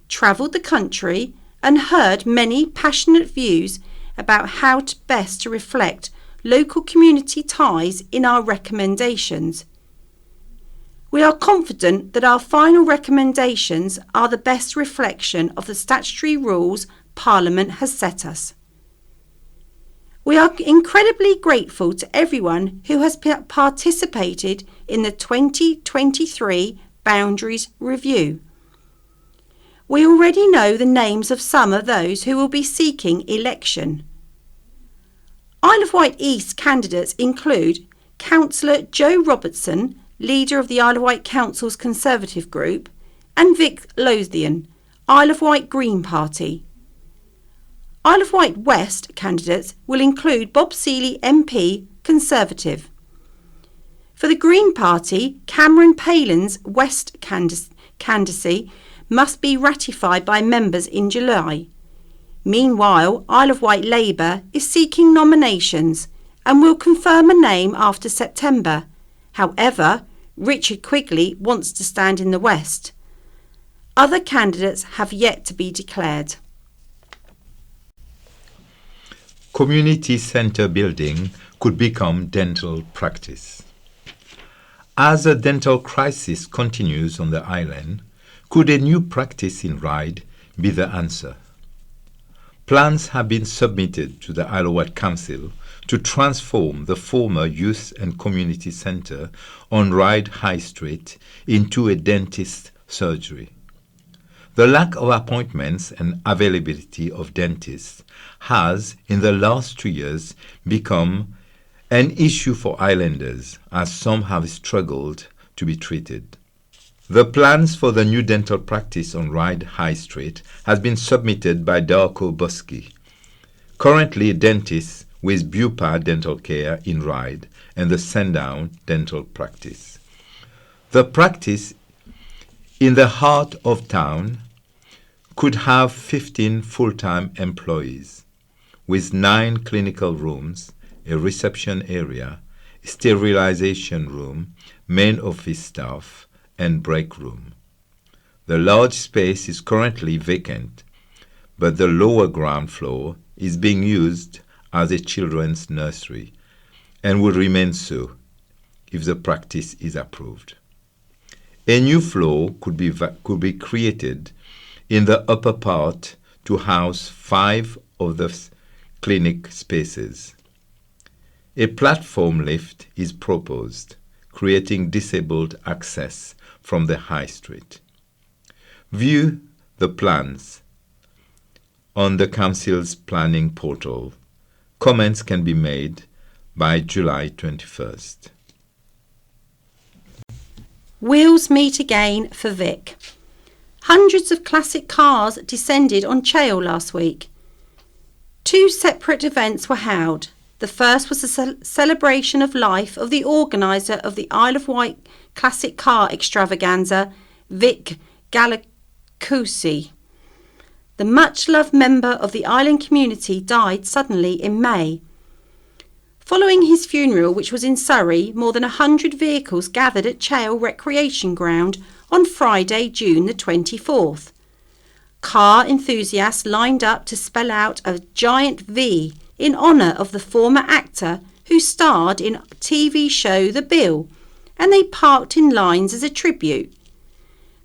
travelled the country and heard many passionate views about how to best reflect local community ties in our recommendations. We are confident that our final recommendations are the best reflection of the statutory rules Parliament has set us. We are incredibly grateful to everyone who has participated in the 2023 Boundaries Review. We already know the names of some of those who will be seeking election. Isle of Wight East candidates include Councillor Joe Robertson, leader of the Isle of Wight Council's Conservative Group, and Vic Lothian, Isle of Wight Green Party. Isle of Wight West candidates will include Bob Seeley MP, Conservative. For the Green Party, Cameron Palin's West candidacy must be ratified by members in July. Meanwhile, Isle of Wight Labour is seeking nominations and will confirm a name after September. However, Richard Quigley wants to stand in the West. Other candidates have yet to be declared. Community centre building could become dental practice. As a dental crisis continues on the island, could a new practice in Ryde be the answer? Plans have been submitted to the Isle of Wight Council to transform the former Youth and Community Centre on Ryde High Street into a dentist surgery. The lack of appointments and availability of dentists has, in the last 2 years, become an issue for islanders, as some have struggled to be treated. The plans for the new dental practice on Ryde High Street has been submitted by Darko Boski, currently a dentist with Bupa Dental Care in Ryde and the Sandown Dental Practice. The practice in the heart of town could have 15 full-time employees, with 9 clinical rooms, a reception area, sterilization room, main office staff, and break room. The large space is currently vacant, but the lower ground floor is being used as a children's nursery and will remain so if the practice is approved. A new floor could be created in the upper part to house 5 of the clinic spaces. A platform lift is proposed, creating disabled access from the high street. View the plans on the Council's planning portal. Comments can be made by July 21st. Wheels meet again for Vic. Hundreds of classic cars descended on Chale last week. 2 separate events were held. The first was a celebration of life of the organiser of the Isle of Wight Classic Car Extravaganza, Vic Galacousi. The much-loved member of the island community died suddenly in May. Following his funeral, which was in Surrey, more than 100 vehicles gathered at Chale Recreation Ground on Friday, June the 24th. Car enthusiasts lined up to spell out a giant V in honour of the former actor who starred in TV show The Bill, and they parked in lines as a tribute.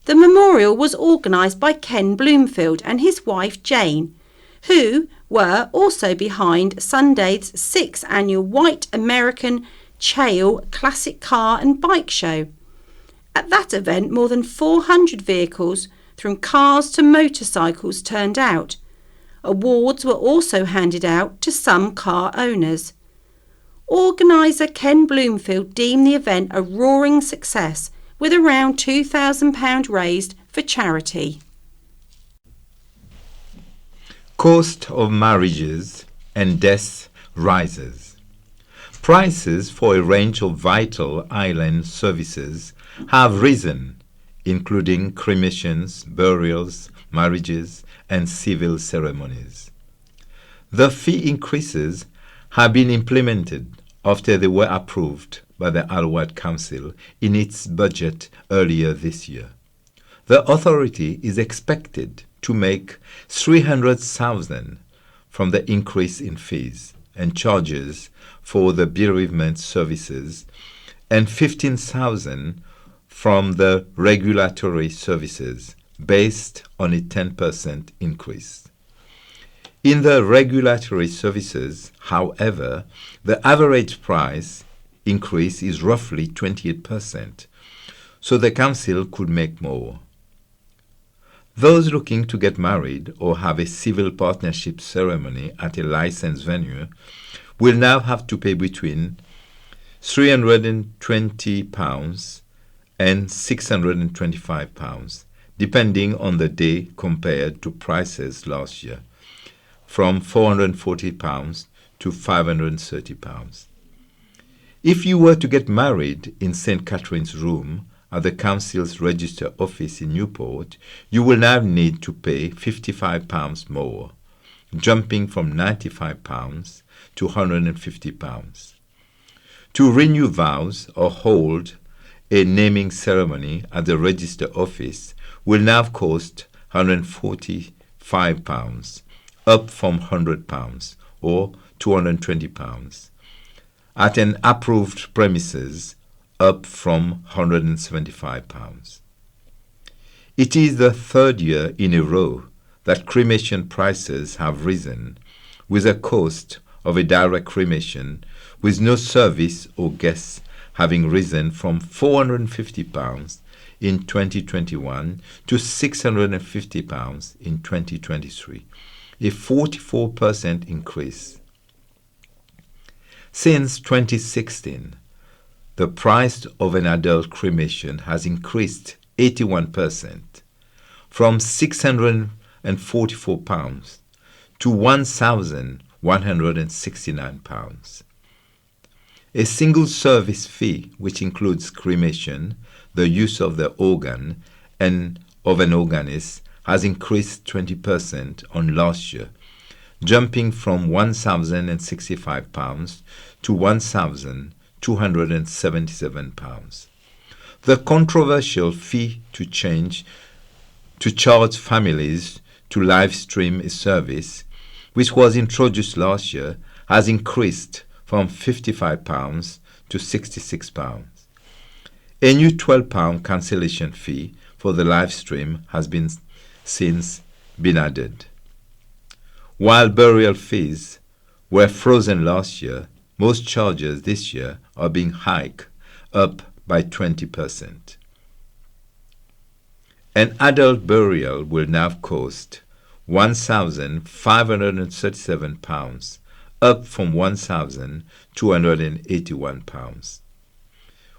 The memorial was organised by Ken Bloomfield and his wife Jane, who were also behind Sunday's 6th annual White American Chale Classic Car and Bike Show. At that event, more than 400 vehicles, from cars to motorcycles, turned out. Awards were also handed out to some car owners. Organiser Ken Bloomfield deemed the event a roaring success, with around £2,000 raised for charity. Cost of marriages and deaths rises. Prices for a range of vital island services have risen, including cremations, burials, marriages, and civil ceremonies. The fee increases have been implemented after they were approved by the Isle of Wight Council in its budget earlier this year. The authority is expected to make $300,000 from the increase in fees and charges for the bereavement services and $15,000 from the regulatory services based on a 10% increase. In the regulatory services, however, the average price increase is roughly 28%, so the council could make more. Those looking to get married or have a civil partnership ceremony at a licensed venue will now have to pay between £320 and £625, depending on the day compared to prices last year, from £440 to £530. If you were to get married in St. Catherine's Room at the council's register office in Newport, you will now need to pay £55 more, jumping from £95 to £150. To renew vows or hold a naming ceremony at the register office will now cost £145, up from £100 or £220, at an approved premises, up from £175. It is the third year in a row that cremation prices have risen, with a cost of a direct cremation with no service or guests having risen from £450 in 2021 to £650 in 2023, a 44% increase. Since 2016, the price of an adult cremation has increased 81%, from £644 to £1,169. A single service fee, which includes cremation, the use of the organ, and of an organist, has increased 20% on last year, jumping from £1,065 to £1,277. The controversial fee to charge families to live stream a service, which was introduced last year, has increased from £55 to £66. A new £12 cancellation fee for the live stream has since been added. While burial fees were frozen last year, most charges this year are being hiked up by 20%. An adult burial will now cost £1,537, up from £1,281,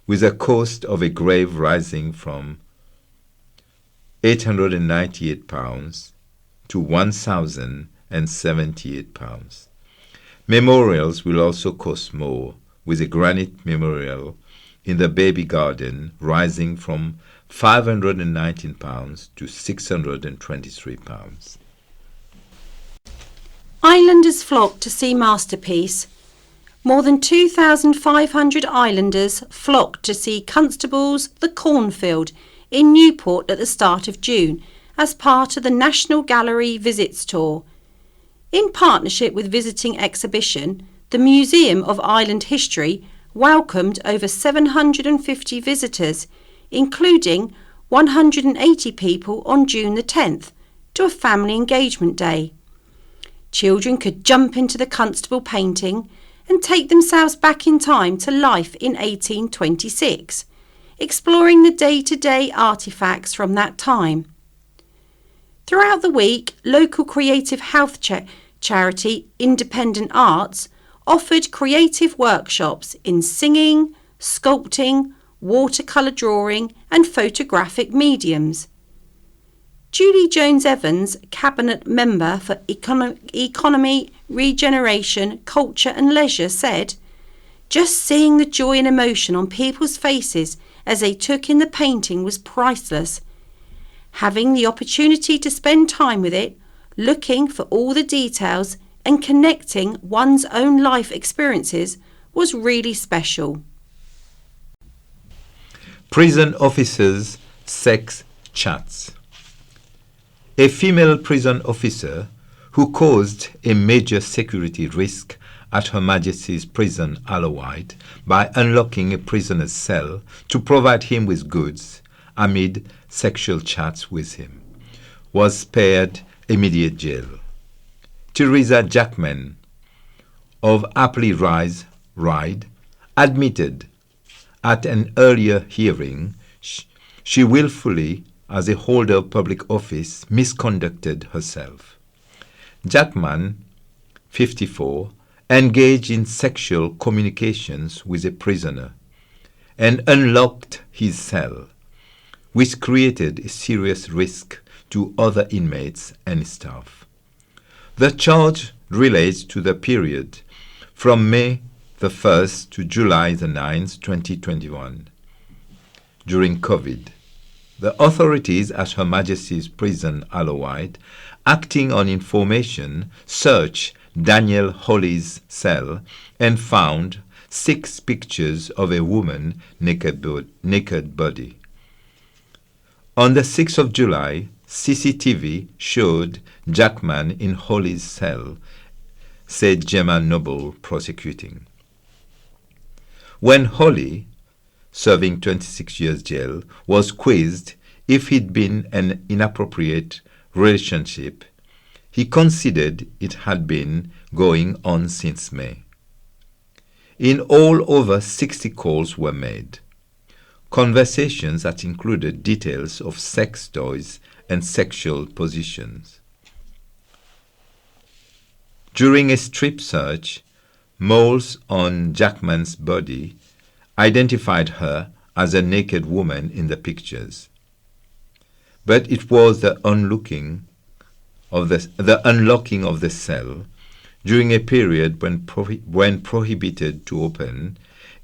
with the cost of a grave rising from £898 to £1,078. Memorials will also cost more, with a granite memorial in the baby garden rising from £519 to £623. Islanders flocked to see Masterpiece. More than 2,500 islanders flocked to see Constable's The Cornfield in Newport at the start of June as part of the National Gallery Visits Tour. In partnership with Visiting Exhibition, the Museum of Island History welcomed over 750 visitors, including 180 people on June the 10th, to a family engagement day. Children could jump into the Constable painting and take themselves back in time to life in 1826, exploring the day-to-day artefacts from that time. Throughout the week, local creative health charity Independent Arts offered creative workshops in singing, sculpting, watercolour drawing and photographic mediums. Julie Jones-Evans, Cabinet Member for Economy, Regeneration, Culture and Leisure, said, "Just seeing the joy and emotion on people's faces as they took in the painting was priceless. Having the opportunity to spend time with it, looking for all the details and connecting one's own life experiences was really special." Prison officers' sex chats. A female prison officer who caused a major security risk at Her Majesty's Prison Isle of Wight by unlocking a prisoner's cell to provide him with goods amid sexual chats with him was spared immediate jail. Teresa Jackman of Happily Ride admitted at an earlier hearing she willfully, as a holder of public office, misconducted herself. Jackman, 54, engaged in sexual communications with a prisoner and unlocked his cell, which created a serious risk to other inmates and staff. The charge relates to the period from May the 1st to July the 9th, 2021. During COVID, the authorities at Her Majesty's Prison Isle of Wight, acting on information, searched Daniel Holly's cell and found 6 pictures of a woman's naked body. On the 6th of July, CCTV showed Jackman in Holly's cell, said Gemma Noble, prosecuting. When Holly, serving 26 years jail, was quizzed if he'd been an inappropriate relationship, he considered it had been going on since May. In all, over 60 calls were made. Conversations that included details of sex toys and sexual positions. During a strip search, moles on Jackman's body identified her as a naked woman in the pictures. But it was the unlocking of the cell during a period when prohibited to open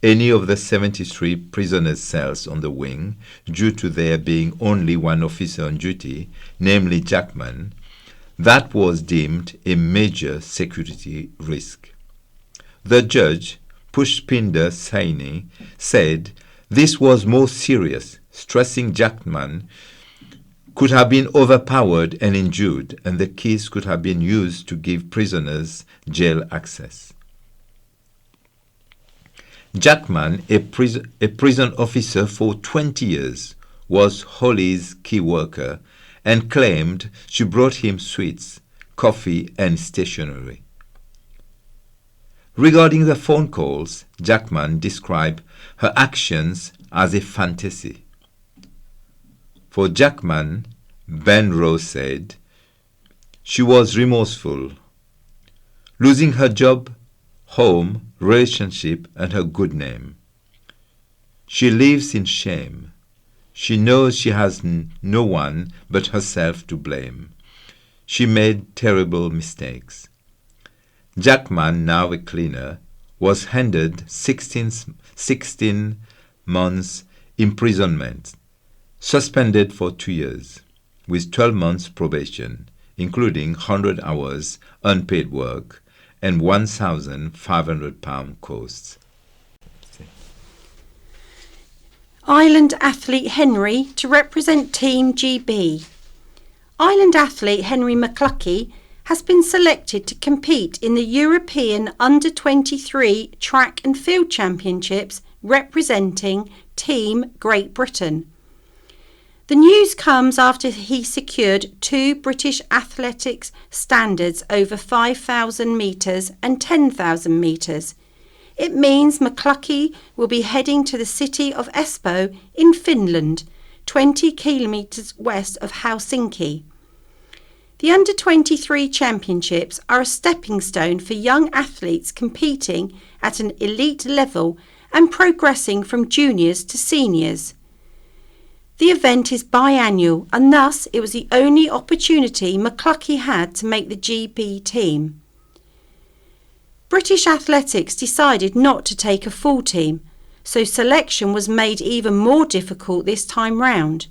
any of the 73 prisoners' cells on the wing due to there being only one officer on duty, namely Jackman, that was deemed a major security risk. The judge, Pushpinder Saini, said this was more serious, stressing Jackman could have been overpowered and injured, and the keys could have been used to give prisoners jail access. Jackman, a prison officer for 20 years, was Holly's key worker and claimed she brought him sweets, coffee, and stationery. Regarding the phone calls, Jackman described her actions as a fantasy. For Jackman, Ben Rose said, she was remorseful, losing her job, home, relationship, and her good name. She lives in shame. She knows she has no one but herself to blame. She made terrible mistakes. Jackman, now a cleaner, was handed 16 months imprisonment, suspended for 2 years, with 12 months probation, including 100 hours unpaid work and £1,500 costs. Ireland athlete Henry to represent Team GB. Ireland athlete Henry McCluckie has been selected to compete in the European Under-23 Track and Field Championships representing Team Great Britain. The news comes after he secured 2 British athletics standards over 5,000 metres and 10,000 metres. It means McCluckie will be heading to the city of Espoo in Finland, 20 kilometres west of Helsinki. The Under-23 Championships are a stepping stone for young athletes competing at an elite level and progressing from juniors to seniors. The event is biannual, and thus it was the only opportunity McCluckie had to make the GB team. British Athletics decided not to take a full team, so selection was made even more difficult this time round.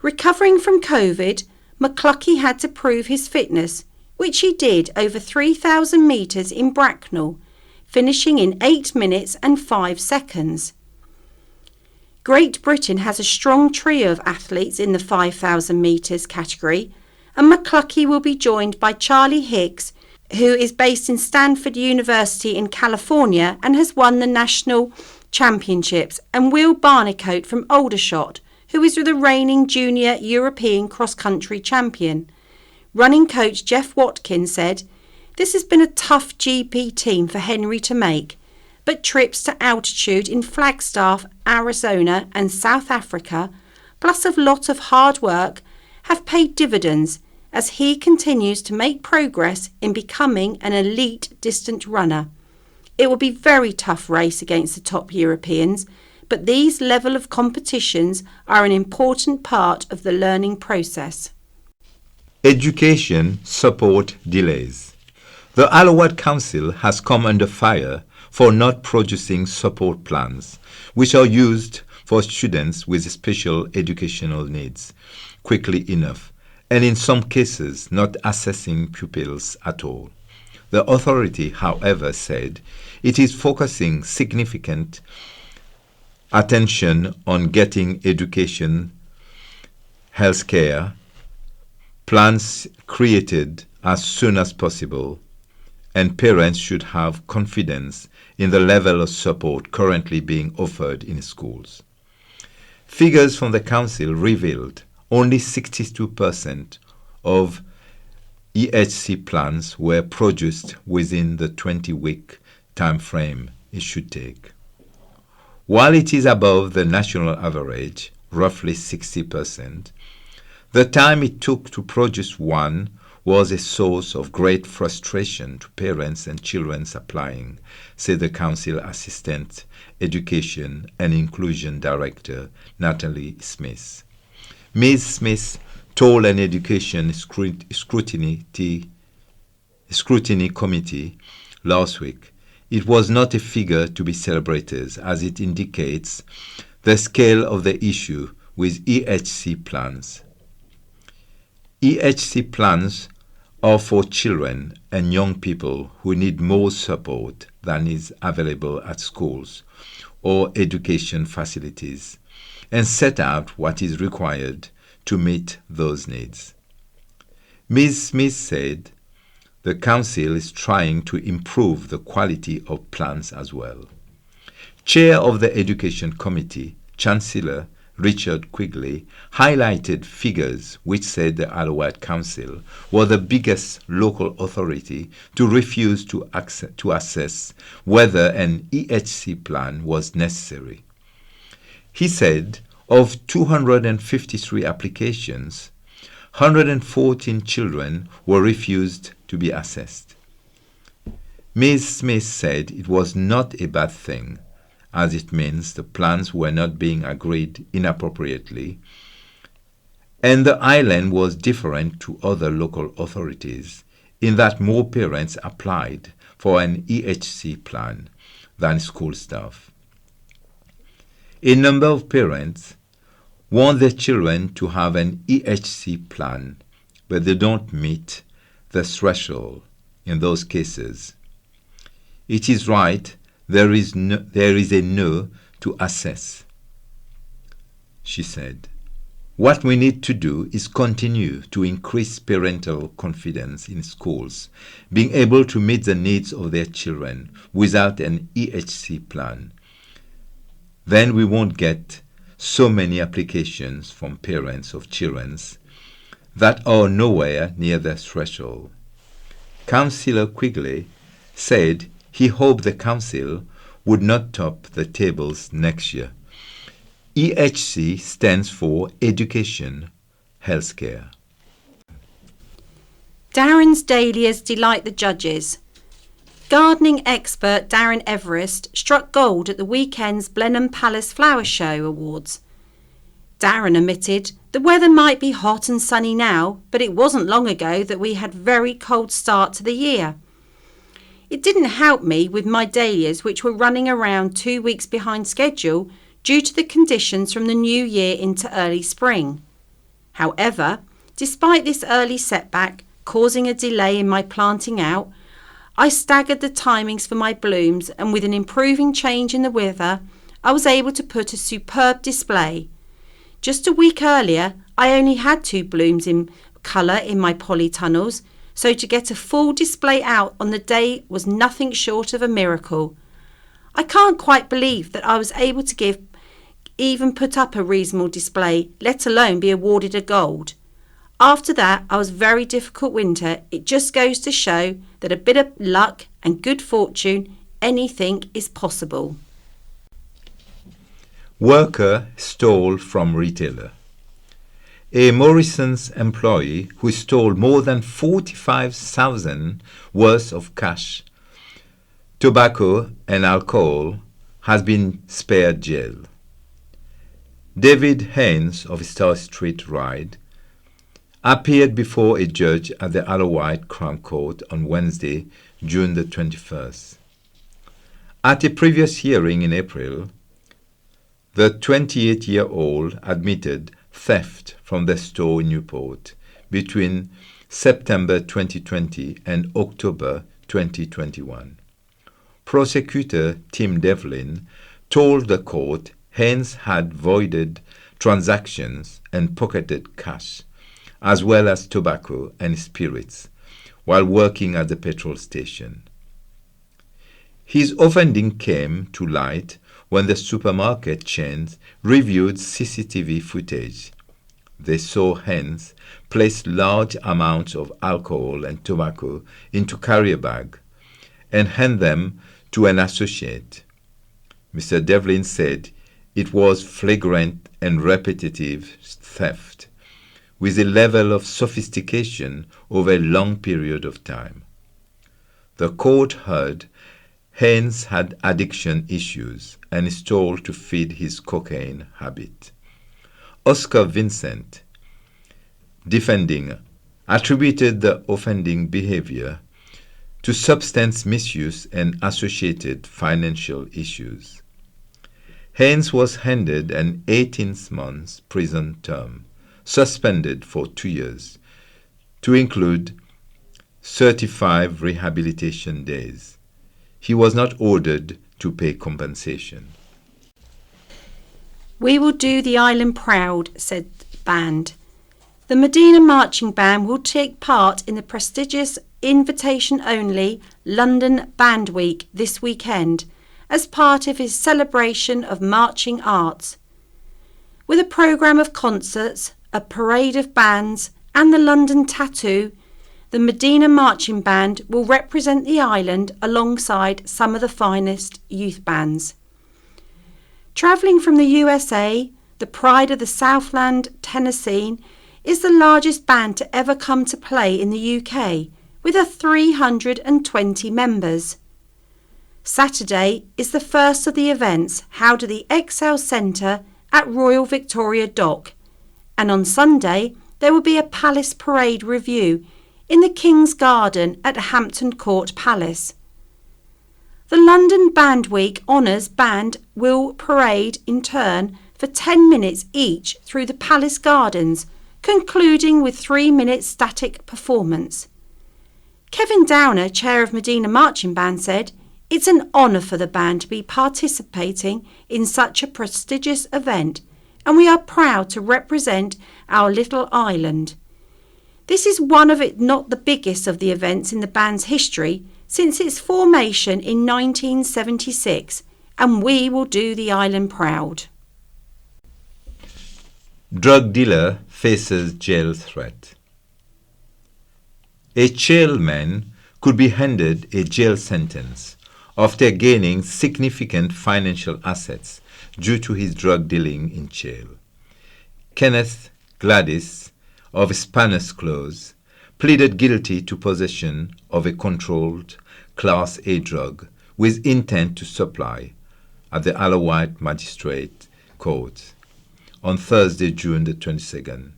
Recovering from COVID, McCluckie had to prove his fitness, which he did over 3,000 metres in Bracknell, finishing in 8 minutes and 5 seconds. Great Britain has a strong trio of athletes in the 5,000 metres category, and McCluckie will be joined by Charlie Hicks, who is based in Stanford University in California and has won the national championships, and Will Barnicoat from Aldershot, who is the reigning junior European cross-country champion. Running coach Jeff Watkins said, This has been a tough GP team for Henry to make, but trips to altitude in Flagstaff, Arizona and South Africa, plus a lot of hard work, have paid dividends as he continues to make progress in becoming an elite distant runner. It will be a very tough race against the top Europeans, but these level of competitions are an important part of the learning process. Education support delays. The Isle of Wight Council has come under fire for not producing support plans, which are used for students with special educational needs quickly enough, and in some cases not assessing pupils at all. The authority, however, said it is focusing significant attention on getting education, healthcare plans created as soon as possible, and parents should have confidence in the level of support currently being offered in schools. Figures from the Council revealed only 62% of EHC plans were produced within the 20-week time frame it should take. While it is above the national average, roughly 60%, the time it took to produce one was a source of great frustration to parents and children applying, said the Council Assistant Education and Inclusion Director, Natalie Smith. Ms. Smith told an education scrutiny committee last week it was not a figure to be celebrated, as it indicates the scale of the issue with EHC plans. EHC plans are for children and young people who need more support than is available at schools or education facilities, and set out what is required to meet those needs. Ms. Smith said the Council is trying to improve the quality of plans as well. Chair of the Education Committee, Chancellor Richard Quigley, highlighted figures which said the Isle of Wight Council was the biggest local authority to refuse to assess whether an EHC plan was necessary. He said of 253 applications, 114 children were refused to be assessed. Ms. Smith said it was not a bad thing, as it means the plans were not being agreed inappropriately, and the island was different to other local authorities in that more parents applied for an EHC plan than school staff. A number of parents want their children to have an EHC plan, but they don't meet the threshold in those cases. It is right, there is a no to assess, she said. What we need to do is continue to increase parental confidence in schools, being able to meet the needs of their children without an EHC plan. Then we won't get so many applications from parents of children that are nowhere near the threshold. Councillor Quigley said he hoped the Council would not top the tables next year. EHC stands for Education, Healthcare. Darren's dahlias delight the judges. Gardening expert Darren Everest struck gold at the weekend's Blenheim Palace Flower Show Awards. Darren admitted the weather might be hot and sunny now, but it wasn't long ago that we had a very cold start to the year. It didn't help me with my dahlias, which were running around 2 weeks behind schedule due to the conditions from the new year into early spring. However, despite this early setback causing a delay in my planting out, I staggered the timings for my blooms, and with an improving change in the weather, I was able to put a superb display. Just a week earlier, I only had 2 blooms in colour in my polytunnels, so to get a full display out on the day was nothing short of a miracle. I can't quite believe that I was able to even put up a reasonable display, let alone be awarded a gold. After that, I was very difficult winter. It just goes to show that a bit of luck and good fortune, anything is possible. Worker stole from retailer. A Morrison's employee who stole more than 45,000 worth of cash, tobacco and alcohol has been spared jail. David Haynes of Star Street Ride appeared before a judge at the Isle of Wight Crown Court on Wednesday, June the 21st. At a previous hearing in April, the 28-year-old admitted theft from the store in Newport between September 2020 and October 2021. Prosecutor Tim Devlin told the court Haynes had voided transactions and pocketed cash, as well as tobacco and spirits, while working at the petrol station. His offending came to light when the supermarket chains reviewed CCTV footage. They saw Haynes place large amounts of alcohol and tobacco into carrier bag and hand them to an associate. Mr. Devlin said it was flagrant and repetitive theft, with a level of sophistication over a long period of time. The court heard Haynes had addiction issues and stole to feed his cocaine habit. Oscar Vincent, defending, attributed the offending behavior to substance misuse and associated financial issues. Haynes was handed an 18-month prison term, suspended for 2 years, to include 35 rehabilitation days. He was not ordered to pay compensation. We will do the island proud, said the band. The Medina Marching Band will take part in the prestigious invitation-only London Band Week this weekend as part of his celebration of marching arts. With a programme of concerts, a parade of bands and the London Tattoo, the Medina Marching Band will represent the island alongside some of the finest youth bands. Travelling from the USA, the pride of the Southland Tennessee is the largest band to ever come to play in the UK, with 320 members. Saturday is the first of the events held at the Excel Centre at Royal Victoria Dock, and on Sunday there will be a Palace Parade review in the King's Garden at Hampton Court Palace. The London Band Week Honours Band will parade in turn for 10 minutes each through the Palace Gardens, concluding with 3-minute static performance. Kevin Downer, chair of Medina Marching Band, said, "It's an honour for the band to be participating in such a prestigious event, and we are proud to represent our little island. This is one of, if not the biggest of the events in the band's history since its formation in 1976, and we will do the island proud." Drug dealer faces jail threat. A jail man could be handed a jail sentence after gaining significant financial assets due to his drug dealing in jail. Kenneth Gladys of Spanish Close pleaded guilty to possession of a controlled Class A drug with intent to supply at the Isle of Wight Magistrate Court on Thursday, June the 22nd.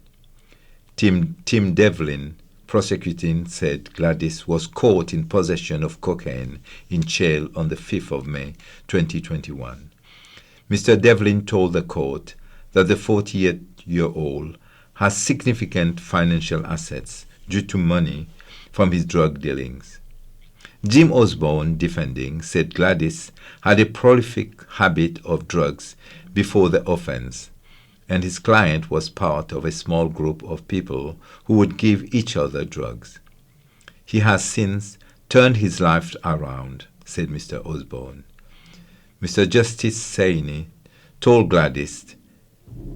Tim Devlin, prosecuting, said Gladys was caught in possession of cocaine in jail on the 5th of May 2021. Mr. Devlin told the court that the 48-year-old has significant financial assets due to money from his drug dealings. Jim Osborne, defending, said Gladys had a prolific habit of drugs before the offense, and his client was part of a small group of people who would give each other drugs. He has since turned his life around, said Mr. Osborne. Mr. Justice Saini told Gladys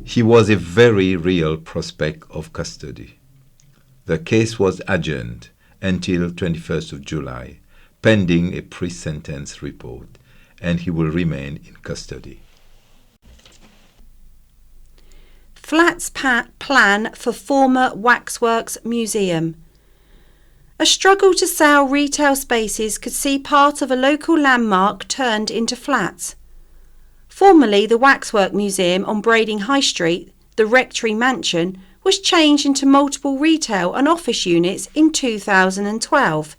he was a very real prospect of custody. The case was adjourned until 21st of July, pending a pre-sentence report, and he will remain in custody. Flats plan for former Waxworks Museum. A struggle to sell retail spaces could see part of a local landmark turned into flats. Formerly the Waxwork Museum on Brading High Street, the Rectory Mansion, was changed into multiple retail and office units in 2012.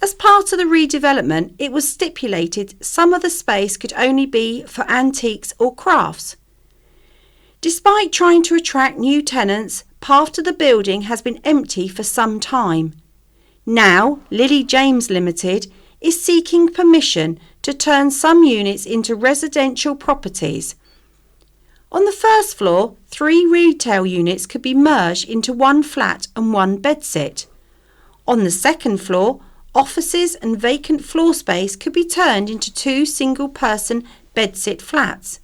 As part of the redevelopment, it was stipulated some of the space could only be for antiques or crafts. Despite trying to attract new tenants, part of the building has been empty for some time. Now, Lily James Limited is seeking permission to turn some units into residential properties. On the first floor, 3 retail units could be merged into 1 flat and 1 bedsit. On the second floor, offices and vacant floor space could be turned into 2 single-person bedsit flats.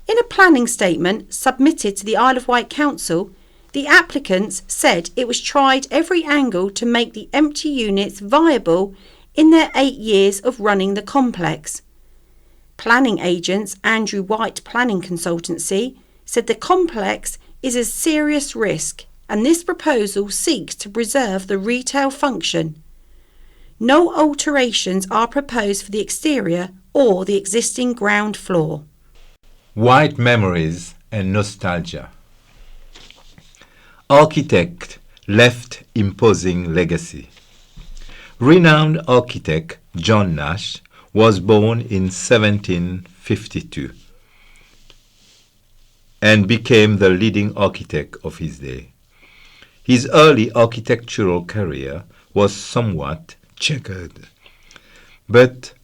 In a planning statement submitted to the Isle of Wight Council, the applicants said it was tried every angle to make the empty units viable in their 8 years of running the complex. Planning agents Andrew White Planning Consultancy said the complex is a serious risk and this proposal seeks to preserve the retail function. No alterations are proposed for the exterior or the existing ground floor. White memories and nostalgia. Architect left imposing legacy. Renowned architect John Nash was born in 1752 and became the leading architect of his day. His early architectural career was somewhat checkered, but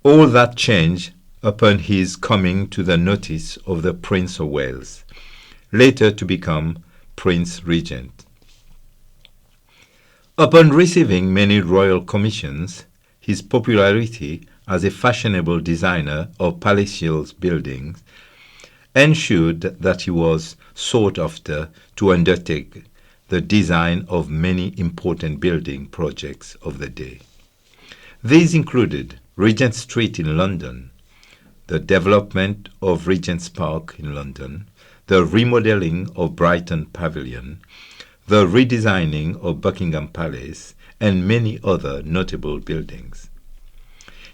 all that changed upon his coming to the notice of the Prince of Wales, later to become Prince Regent. Upon receiving many royal commissions, his popularity as a fashionable designer of palatial buildings ensured that he was sought after to undertake the design of many important building projects of the day. These included Regent Street in London, the development of Regent's Park in London, the remodeling of Brighton Pavilion, the redesigning of Buckingham Palace, and many other notable buildings.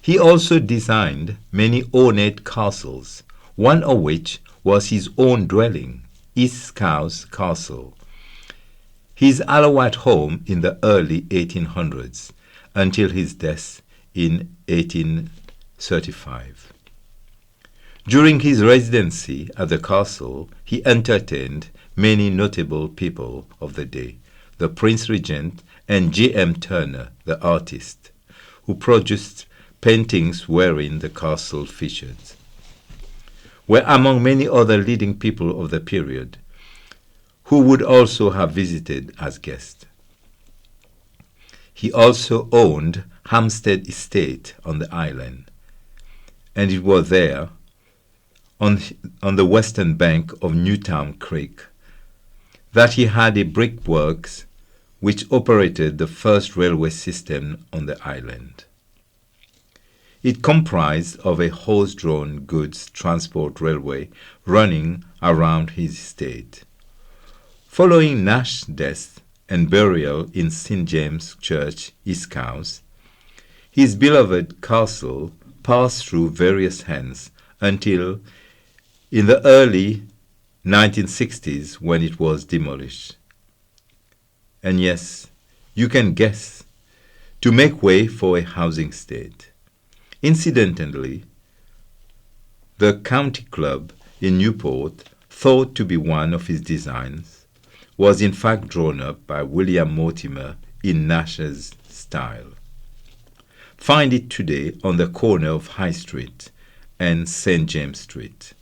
He also designed many ornate castles, one of which was his own dwelling, East Scouse Castle, his Alawat home in the early 1800s until his death in 1835. During his residency at the castle, he entertained many notable people of the day, the Prince Regent and J.M. Turner, the artist, who produced paintings wherein the castle featured, were among many other leading people of the period, who would also have visited as guests. He also owned Hampstead Estate on the island, and it was there, on the western bank of Newtown Creek, that he had a brickworks which operated the first railway system on the island. It comprised of a horse-drawn goods transport railway running around his estate. Following Nash's death and burial in St. James Church, East Cowes, his beloved castle passed through various hands until in the early 1960s when it was demolished. And yes, you can guess, to make way for a housing estate. Incidentally, the County Club in Newport, thought to be one of his designs, was in fact drawn up by William Mortimer in Nash's style. Find it today on the corner of High Street and St. James Street.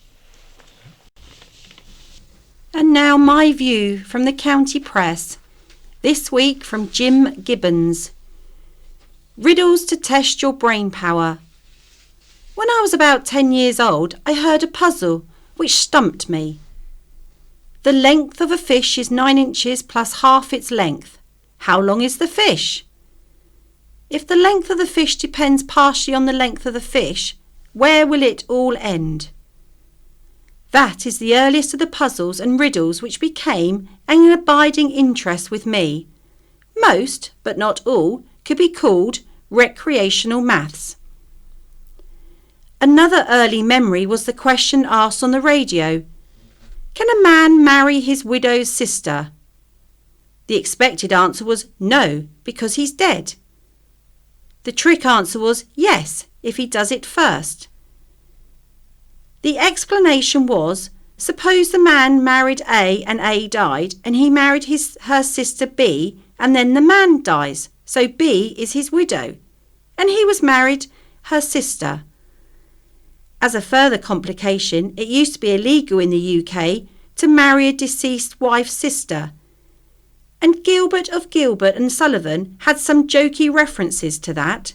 And now my view from the County Press. This week from Jim Gibbons. Riddles to test your brain power. When I was about 10 years old, I heard a puzzle which stumped me. The length of a fish is 9 inches plus half its length. How long is the fish? If the length of the fish depends partially on the length of the fish, where will it all end? That is the earliest of the puzzles and riddles which became an abiding interest with me. Most, but not all, could be called recreational maths. Another early memory was the question asked on the radio: can a man marry his widow's sister? The expected answer was no, because he's dead. The trick answer was yes, if he does it first. The explanation was, suppose the man married A and A died, and he married her sister B, and then the man dies, so B is his widow, and he was married her sister. As a further complication, it used to be illegal in the UK to marry a deceased wife's sister, and Gilbert of Gilbert and Sullivan had some jokey references to that.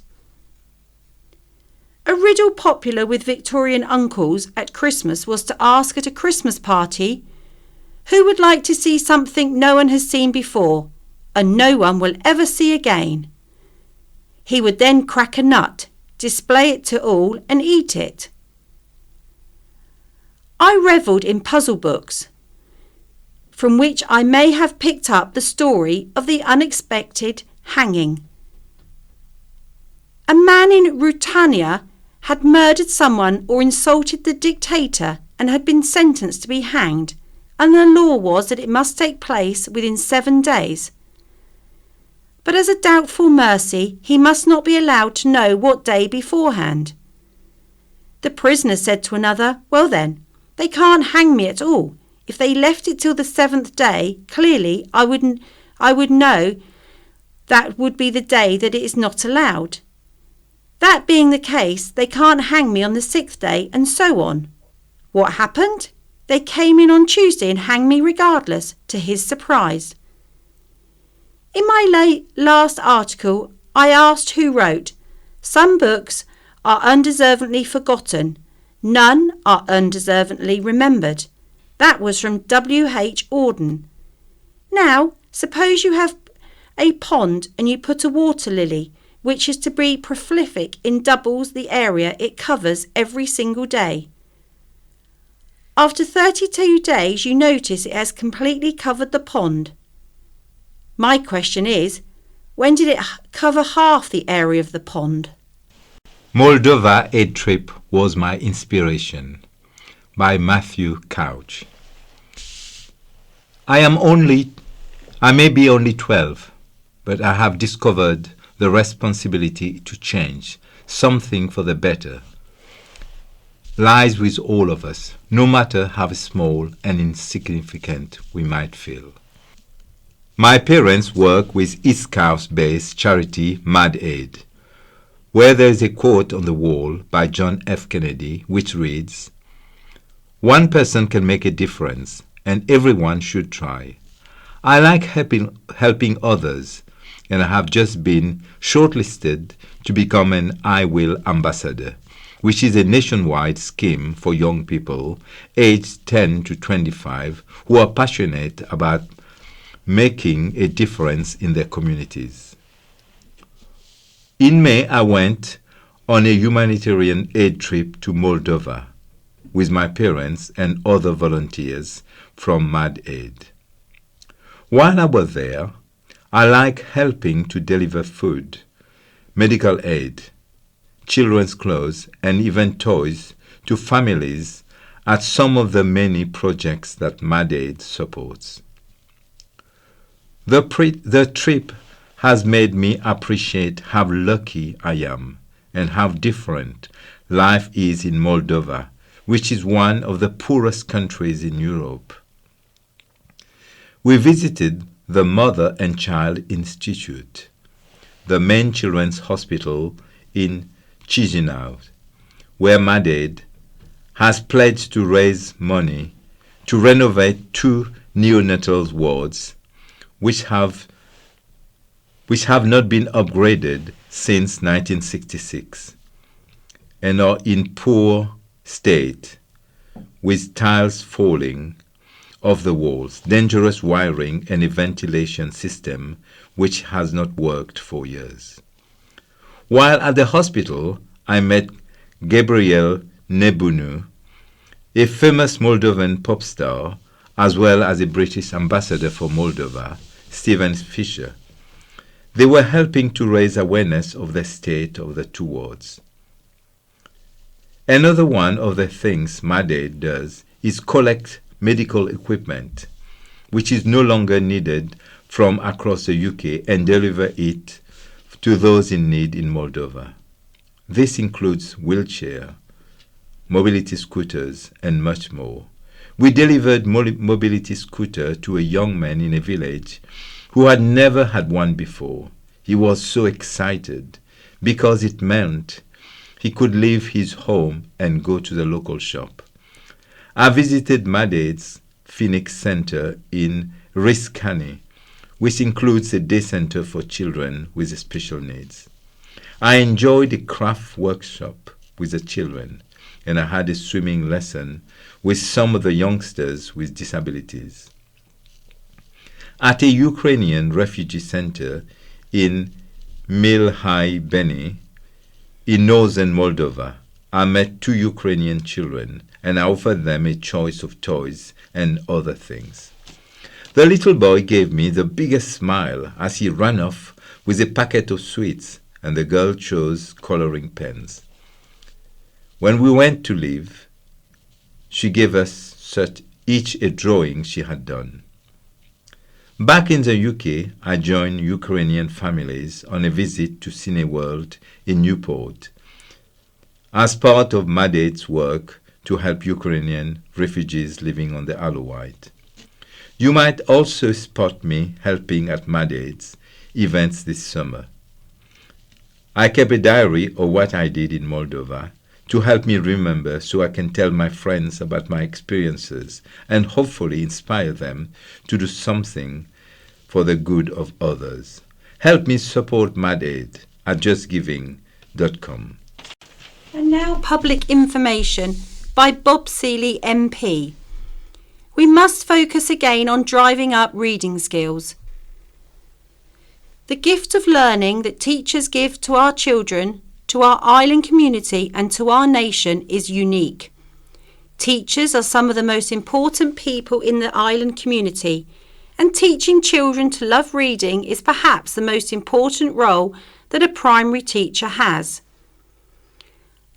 A riddle popular with Victorian uncles at Christmas was to ask at a Christmas party, who would like to see something no one has seen before, and no one will ever see again? He would then crack a nut, display it to all, and eat it. I revelled in puzzle books, from which I may have picked up the story of the unexpected hanging. A man in Ruritania had murdered someone or insulted the dictator and had been sentenced to be hanged, and the law was that it must take place within 7 days. But as a doubtful mercy, he must not be allowed to know what day beforehand. The prisoner said to another, well then, they can't hang me at all. If they left it till the 7th day, clearly I would know that would be the day that it is not allowed. That being the case, they can't hang me on the 6th day, and so on. What happened? They came in on Tuesday and hanged me regardless, to his surprise. In my last article, I asked who wrote, "Some books are undeservedly forgotten, none are undeservedly remembered." That was from W.H. Auden. Now, suppose you have a pond and you put a water lily, which is to be prolific in doubles the area it covers every single day. After 32 days, you notice it has completely covered the pond. My question is, when did it cover half the area of the pond? Moldova Aid Trip was my inspiration, by Matthew Couch. I may be only 12, but I have discovered the responsibility to change, something for the better, lies with all of us, no matter how small and insignificant we might feel. My parents work with East Coast-based charity Mad Aid, where there is a quote on the wall by John F. Kennedy which reads, "One person can make a difference, and everyone should try." I like helping others, and I have just been shortlisted to become an I Will ambassador, which is a nationwide scheme for young people aged 10 to 25 who are passionate about making a difference in their communities. In May, I went on a humanitarian aid trip to Moldova with my parents and other volunteers from Mad Aid. While I was there, I like helping to deliver food, medical aid, children's clothes, and even toys to families at some of the many projects that Mad Aid supports. The trip has made me appreciate how lucky I am and how different life is in Moldova, which is one of the poorest countries in Europe. We visited the Mother and Child Institute, the main children's hospital in Chisinau, where Mad Aid has pledged to raise money to renovate 2 neonatal wards, which have not been upgraded since 1966 and are in poor state, with tiles falling of the walls, dangerous wiring, and a ventilation system which has not worked for years. While at the hospital, I met Gabriel Nebunu, a famous Moldovan pop star, as well as a British ambassador for Moldova, Stephen Fisher. They were helping to raise awareness of the state of the two wards. Another one of the things Mad Aid does is collect medical equipment, which is no longer needed from across the UK, and deliver it to those in need in Moldova. This includes wheelchair, mobility scooters, and much more. We delivered mobility scooter to a young man in a village who had never had one before. He was so excited because it meant he could leave his home and go to the local shop. I visited Mad Aid's Phoenix Center in Riscani, which includes a day center for children with special needs. I enjoyed a craft workshop with the children, and I had a swimming lesson with some of the youngsters with disabilities. At a Ukrainian refugee center in Milhai Beni, in northern Moldova, I met 2 Ukrainian children, and I offered them a choice of toys and other things. The little boy gave me the biggest smile as he ran off with a packet of sweets, and the girl chose coloring pens. When we went to leave, she gave us each a drawing she had done. Back in the UK, I joined Ukrainian families on a visit to Cineworld in Newport as part of Mad Aid's work to help Ukrainian refugees living on the Isle of Wight. You might also spot me helping at Mad Aid's events this summer. I kept a diary of what I did in Moldova to help me remember, so I can tell my friends about my experiences and hopefully inspire them to do something for the good of others. Help me support Mad Aid at justgiving.com. And now public information by Bob Seeley MP. We must focus again on driving up reading skills. The gift of learning that teachers give to our children, to our island community and to our nation is unique. Teachers are some of the most important people in the island community, and teaching children to love reading is perhaps the most important role that a primary teacher has.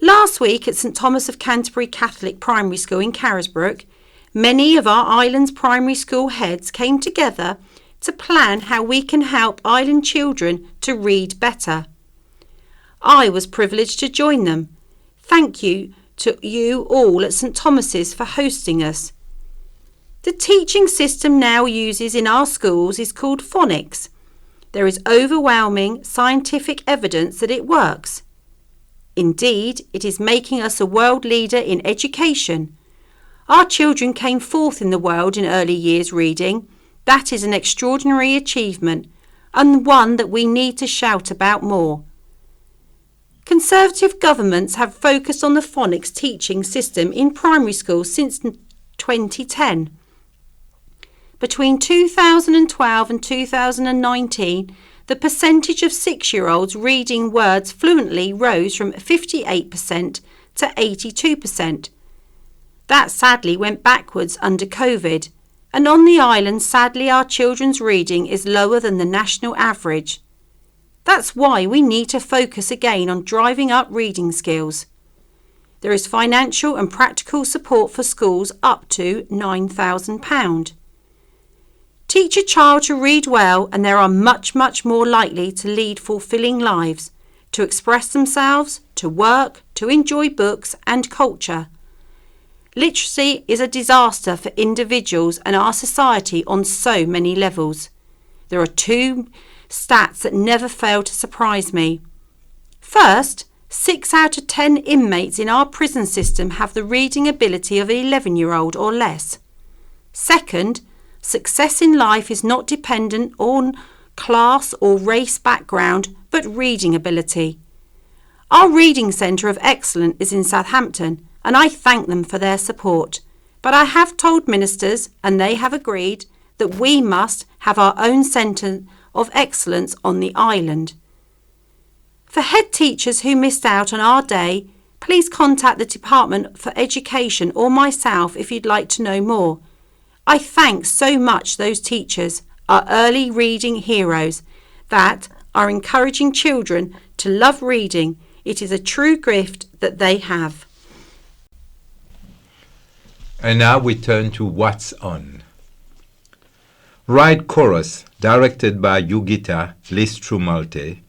Last week at St Thomas of Canterbury Catholic Primary School in Carisbrooke, many of our island's primary school heads came together to plan how we can help island children to read better. I was privileged to join them. Thank you to you all at St Thomas's for hosting us. The teaching system now uses in our schools is called phonics. There is overwhelming scientific evidence that it works. Indeed, it is making us a world leader in education. Our children came fourth in the world in early years reading. That is an extraordinary achievement, and one that we need to shout about more. Conservative governments have focused on the phonics teaching system in primary schools since 2010. Between 2012 and 2019, the percentage of 6-year-olds reading words fluently rose from 58% to 82%. That sadly went backwards under COVID, and on the island, sadly, our children's reading is lower than the national average. That's why we need to focus again on driving up reading skills. There is financial and practical support for schools up to £9,000. Teach a child to read well and they are much more likely to lead fulfilling lives, to express themselves, to work, to enjoy books and culture. Literacy is a disaster for individuals and our society on so many levels. There are 2 stats that never fail to surprise me. First, 6 out of 10 inmates in our prison system have the reading ability of an 11-year-old or less. Second, success in life is not dependent on class or race background, but reading ability. Our Reading Centre of Excellence is in Southampton, and I thank them for their support. But I have told ministers, and they have agreed, that we must have our own centre of excellence on the island. For head teachers who missed out on our day, please contact the Department for Education or myself if you'd like to know more. I thank so much those teachers, our early reading heroes, that are encouraging children to love reading. It is a true gift that they have. And now we turn to What's On. Ride Chorus, directed by Yugita Listrumalte,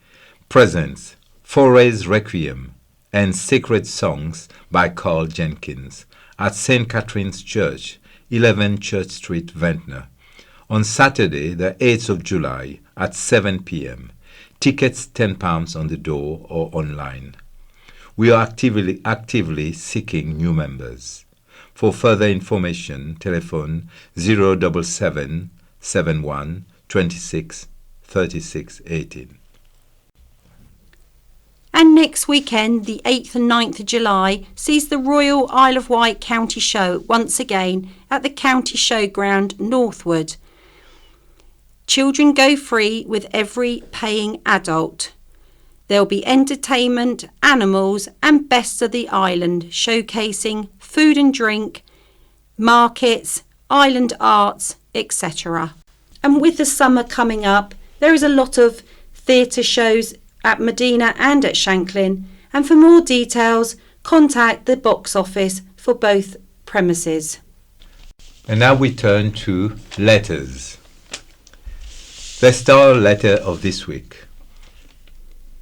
presents Foray's Requiem and Sacred Songs by Carl Jenkins at St. Catherine's Church, 11 Church Street, Ventnor, on Saturday, the 8th of July at 7 p.m. Tickets £10 on the door or online. We are actively seeking new members. For further information, telephone 077 71 26 36 18. And next weekend, the 8th and 9th of July, sees the Royal Isle of Wight County Show once again at the County Showground, Northwood. Children go free with every paying adult. There'll be entertainment, animals and best of the island, showcasing food and drink, markets, island arts, etc. And with the summer coming up, there is a lot of theatre shows at Medina and at Shanklin, and for more details, contact the box office for both premises. And now we turn to letters. The star letter of this week.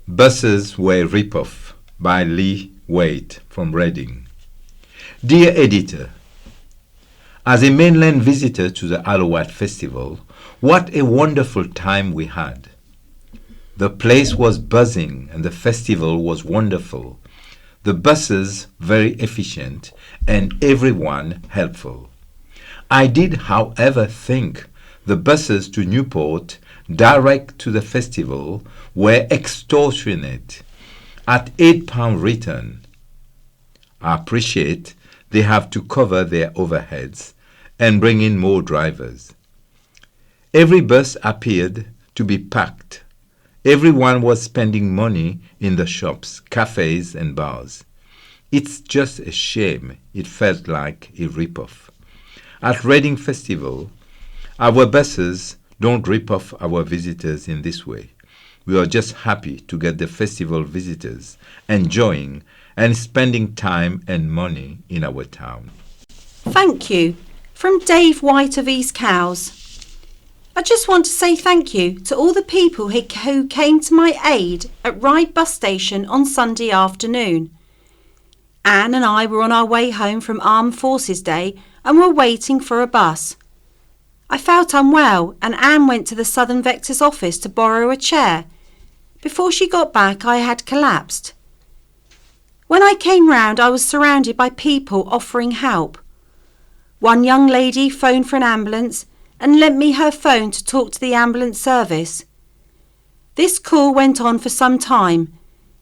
Buses Were Rip-Off by Lee Waite from Reading. Dear Editor, as a mainland visitor to the Isle of Wight Festival, what a wonderful time we had. The place was buzzing and the festival was wonderful. The buses very efficient and everyone helpful. I did, however, think the buses to Newport direct to the festival were extortionate at £8 return. I appreciate they have to cover their overheads and bring in more drivers. Every bus appeared to be packed. Everyone was spending money in the shops, cafes and bars. It's just a shame it felt like a rip-off. At Reading Festival, our buses don't rip off our visitors in this way. We are just happy to get the festival visitors enjoying and spending time and money in our town. Thank you. From Dave White of East Cowes. I just want to say thank you to all the people who came to my aid at Ryde Bus Station on Sunday afternoon. Anne and I were on our way home from Armed Forces Day and were waiting for a bus. I felt unwell and Anne went to the Southern Vector's office to borrow a chair. Before she got back, I had collapsed. When I came round, I was surrounded by people offering help. One young lady phoned for an ambulance and lent me her phone to talk to the ambulance service. This call went on for some time,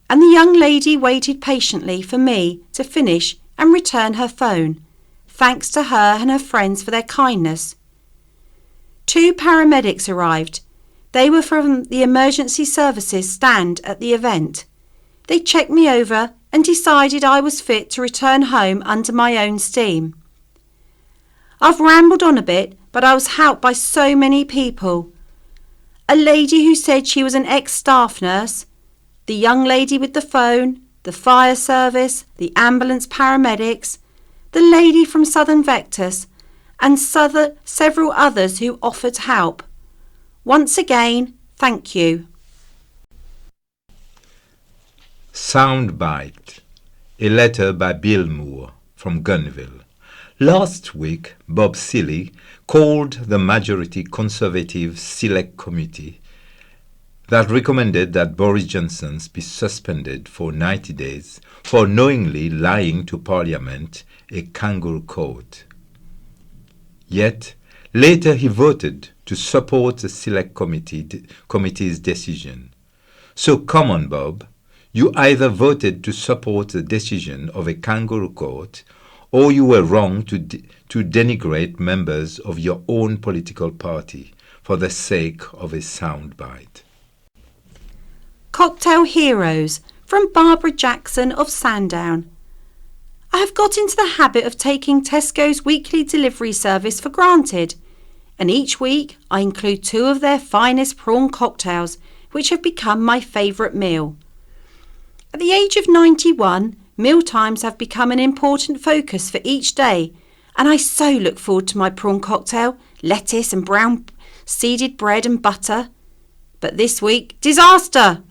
and the young lady waited patiently for me to finish and return her phone, thanks to her and her friends for their kindness. 2 paramedics arrived. They were from the emergency services stand at the event. They checked me over and decided I was fit to return home under my own steam. I've rambled on a bit, but I was helped by so many people. A lady who said she was an ex-staff nurse, the young lady with the phone, the fire service, the ambulance paramedics, the lady from Southern Vectors, and several others who offered help. Once again, thank you. Soundbite, a letter by Bill Moore from Gunville. Last week, Bob Seeley called the majority Conservative Select Committee that recommended that Boris Johnson be suspended for 90 days for knowingly lying to Parliament, a kangaroo court. Yet, later he voted to support the Select Committee's decision. So come on, Bob. You either voted to support the decision of a kangaroo court or you were wrong to denigrate members of your own political party for the sake of a soundbite. Cocktail Heroes from Barbara Jackson of Sandown. I have got into the habit of taking Tesco's weekly delivery service for granted, and each week I include 2 of their finest prawn cocktails, which have become my favourite meal. At the age of 91, meal times have become an important focus for each day, and I so look forward to my prawn cocktail, lettuce and brown seeded bread and butter. But this week, disaster!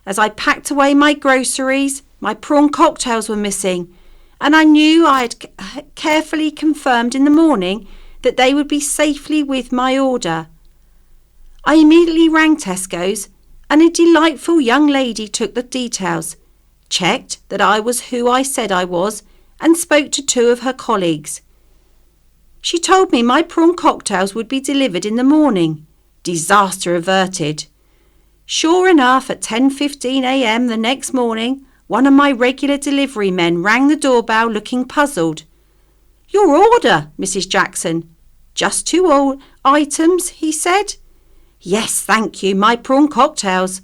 As I packed away my groceries, my prawn cocktails were missing, and I knew I had carefully confirmed in the morning that they would be safely with my order. I immediately rang Tesco's, and a delightful young lady took the details, checked that I was who I said I was, and spoke to 2 of her colleagues. She told me my prawn cocktails would be delivered in the morning. Disaster averted. Sure enough, at 10:15 a.m. the next morning, one of my regular delivery men rang the doorbell looking puzzled. "Your order, Mrs. Jackson." "Just 2 items," he said. "Yes, thank you, my prawn cocktails,"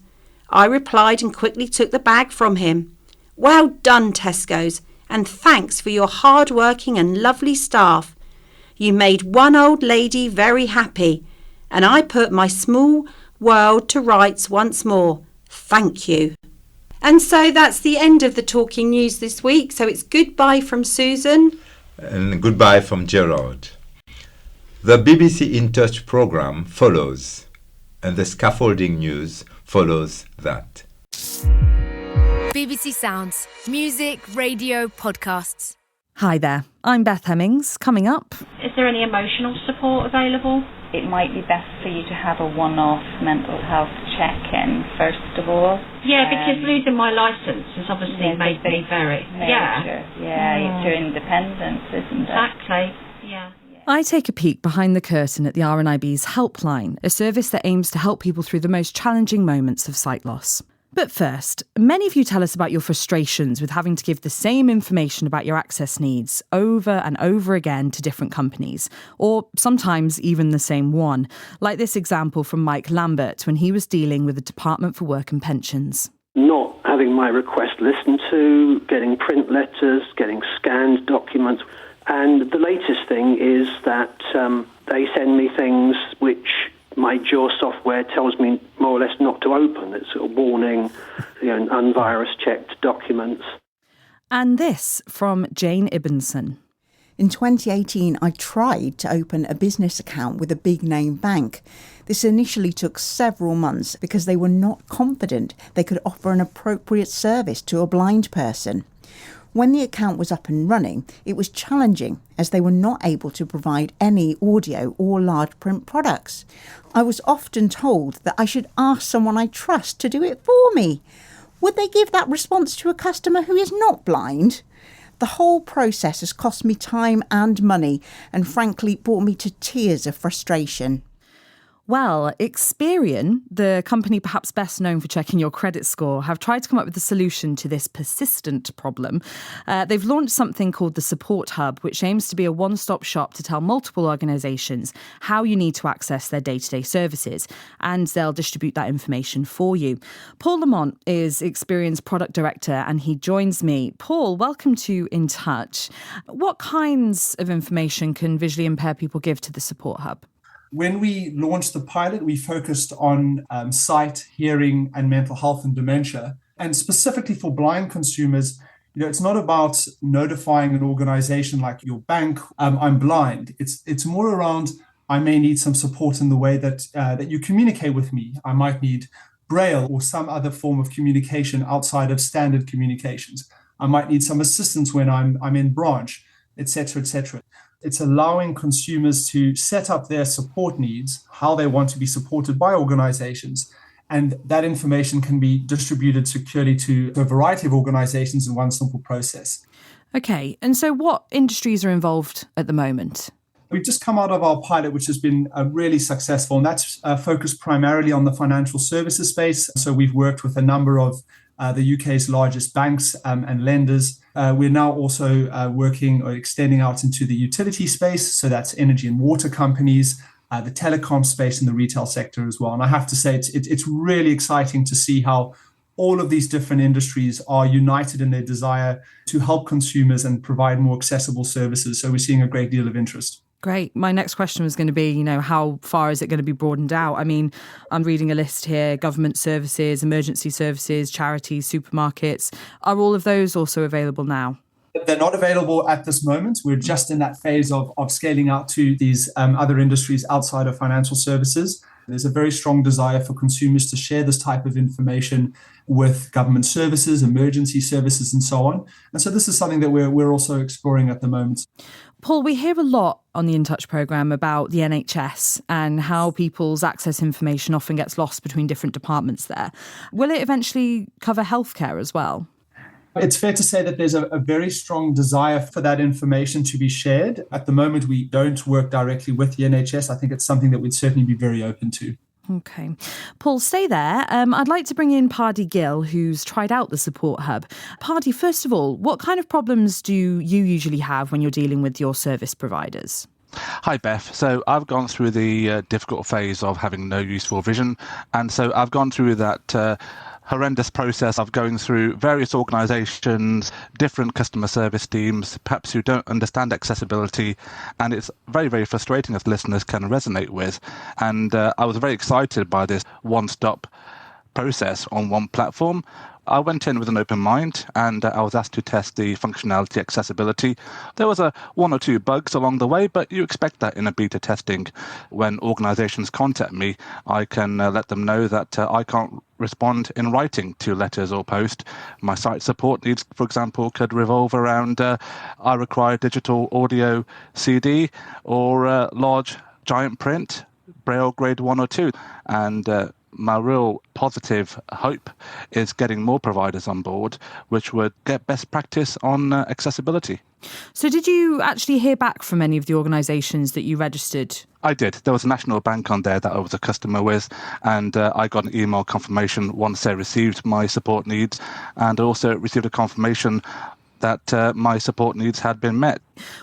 I replied and quickly took the bag from him. "Well done, Tesco's, and thanks for your hard-working and lovely staff. You made one old lady very happy, and I put my small world to rights once more. Thank you." And so that's the end of the Talking News this week. So it's goodbye from Susan. And goodbye from Gerard. The BBC In Touch programme follows, and the Scaffolding News follows that. BBC Sounds. Music, radio, podcasts. Hi there, I'm Beth Hemmings. Coming up... Is there any emotional support available? It might be best for you to have a one-off mental health check-in, first of all. Yeah, because losing my licence has obviously made me very... Major. It's your independence, isn't it? Exactly, yeah. I take a peek behind the curtain at the RNIB's Helpline, a service that aims to help people through the most challenging moments of sight loss. But first, many of you tell us about your frustrations with having to give the same information about your access needs over and over again to different companies, or sometimes even the same one, like this example from Mike Lambert when he was dealing with the Department for Work and Pensions. Not having my request listened to, getting print letters, getting scanned documents. And the latest thing is that they send me things which my JAWS software tells me more or less not to open. It's a warning, unvirus-checked documents. And this from Jane Ibbenson. In 2018, I tried to open a business account with a big-name bank. This initially took several months because they were not confident they could offer an appropriate service to a blind person. When the account was up and running, it was challenging as they were not able to provide any audio or large print products. I was often told that I should ask someone I trust to do it for me. Would they give that response to a customer who is not blind? The whole process has cost me time and money and frankly brought me to tears of frustration. Well, Experian, the company perhaps best known for checking your credit score, have tried to come up with a solution to this persistent problem. They've launched something called the Support Hub, which aims to be a one-stop shop to tell multiple organisations how you need to access their day-to-day services, and they'll distribute that information for you. Paul Lamont is Experian's product director, and he joins me. Paul, welcome to In Touch. What kinds of information can visually impaired people give to the Support Hub? When we launched the pilot, we focused on sight, hearing, and mental health and dementia. And specifically for blind consumers, it's not about notifying an organization like your bank, I'm blind. It's more around, I may need some support in the way that you communicate with me. I might need Braille or some other form of communication outside of standard communications. I might need some assistance when I'm in branch, etc., etc. It's allowing consumers to set up their support needs, how they want to be supported by organizations, and that information can be distributed securely to a variety of organizations in one simple process. Okay, and so what industries are involved at the moment? We've just come out of our pilot, which has been really successful, and that's focused primarily on the financial services space. So we've worked with a number of the UK's largest banks and lenders. We're now also working or extending out into the utility space. So that's energy and water companies, the telecom space, and the retail sector as well. And I have to say, it's really exciting to see how all of these different industries are united in their desire to help consumers and provide more accessible services. So we're seeing a great deal of interest. Great. My next question was going to be, how far is it going to be broadened out? I mean, I'm reading a list here: government services, emergency services, charities, supermarkets. Are all of those also available now? They're not available at this moment. We're just in that phase of scaling out to these other industries outside of financial services. There's a very strong desire for consumers to share this type of information with government services, emergency services, and so on. And so this is something that we're also exploring at the moment. Paul, we hear a lot on the In Touch programme about the NHS and how people's access information often gets lost between different departments there. Will it eventually cover healthcare as well? It's fair to say that there's a very strong desire for that information to be shared. At the moment, we don't work directly with the NHS. I think it's something that we'd certainly be very open to. OK. Paul, stay there. I'd like to bring in Pardy Gill, who's tried out the Support Hub. Pardy, first of all, what kind of problems do you usually have when you're dealing with your service providers? Hi, Beth. So I've gone through the difficult phase of having no useful vision. And so I've gone through that horrendous process of going through various organisations, different customer service teams, perhaps who don't understand accessibility, and it's very, very frustrating, as listeners can resonate with. And I was very excited by this one-stop process on one platform. I went in with an open mind, and I was asked to test the functionality, accessibility. There was one or two bugs along the way, but you expect that in a beta testing. When organisations contact me, I can let them know that I can't respond in writing to letters or post. My site support needs, for example, could revolve around I require digital audio CD or large giant print, Braille grade 1 or 2. And my real positive hope is getting more providers on board, which would get best practice on accessibility. So did you actually hear back from any of the organisations that you registered? I did. There was a national bank on there that I was a customer with, and I got an email confirmation once they received my support needs, and I also received a confirmation that my support needs had been met.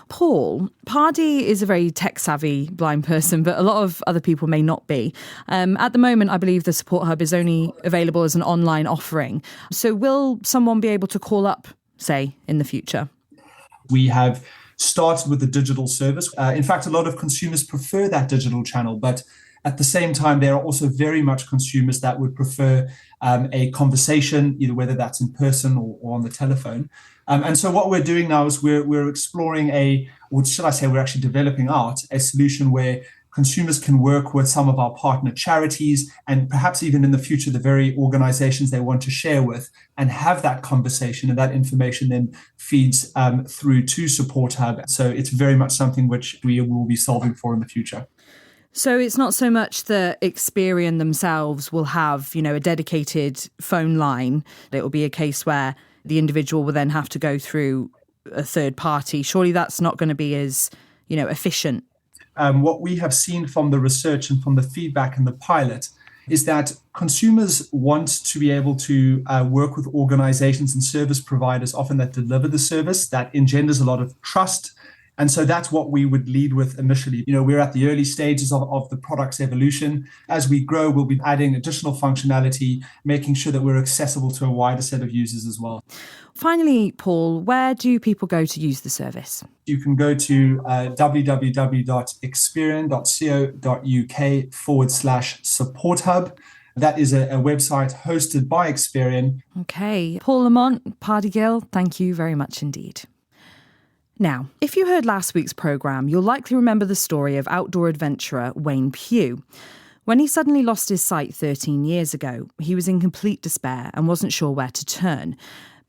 Paul, Pardy is a very tech-savvy blind person, but a lot of other people may not be. At the moment, I believe the Support Hub is only available as an online offering. So will someone be able to call up, say, in the future? We have started with the digital service. In fact, a lot of consumers prefer that digital channel, but at the same time, there are also very much consumers that would prefer a conversation, either whether that's in person or on the telephone. And so what we're doing now is we're exploring or should I say we're actually developing out a solution where consumers can work with some of our partner charities and perhaps even in the future, the very organizations they want to share with and have that conversation, and that information then feeds through to Support Hub. So it's very much something which we will be solving for in the future. So it's not so much that Experian themselves will have, a dedicated phone line. It will be a case where the individual will then have to go through a third party. Surely that's not going to be as, efficient. What we have seen from the research and from the feedback in the pilot is that consumers want to be able to work with organizations and service providers often that deliver the service. That engenders a lot of trust. And so that's what we would lead with initially. We're at the early stages of the product's evolution. As we grow, we'll be adding additional functionality, making sure that we're accessible to a wider set of users as well. Finally, Paul, where do people go to use the service? You can go to www.experian.co.uk/support hub. That is a website hosted by Experian. Okay. Paul Lamont, Pardy Gill, thank you very much indeed. Now, if you heard last week's programme, you'll likely remember the story of outdoor adventurer Wayne Pugh. When he suddenly lost his sight 13 years ago, he was in complete despair and wasn't sure where to turn.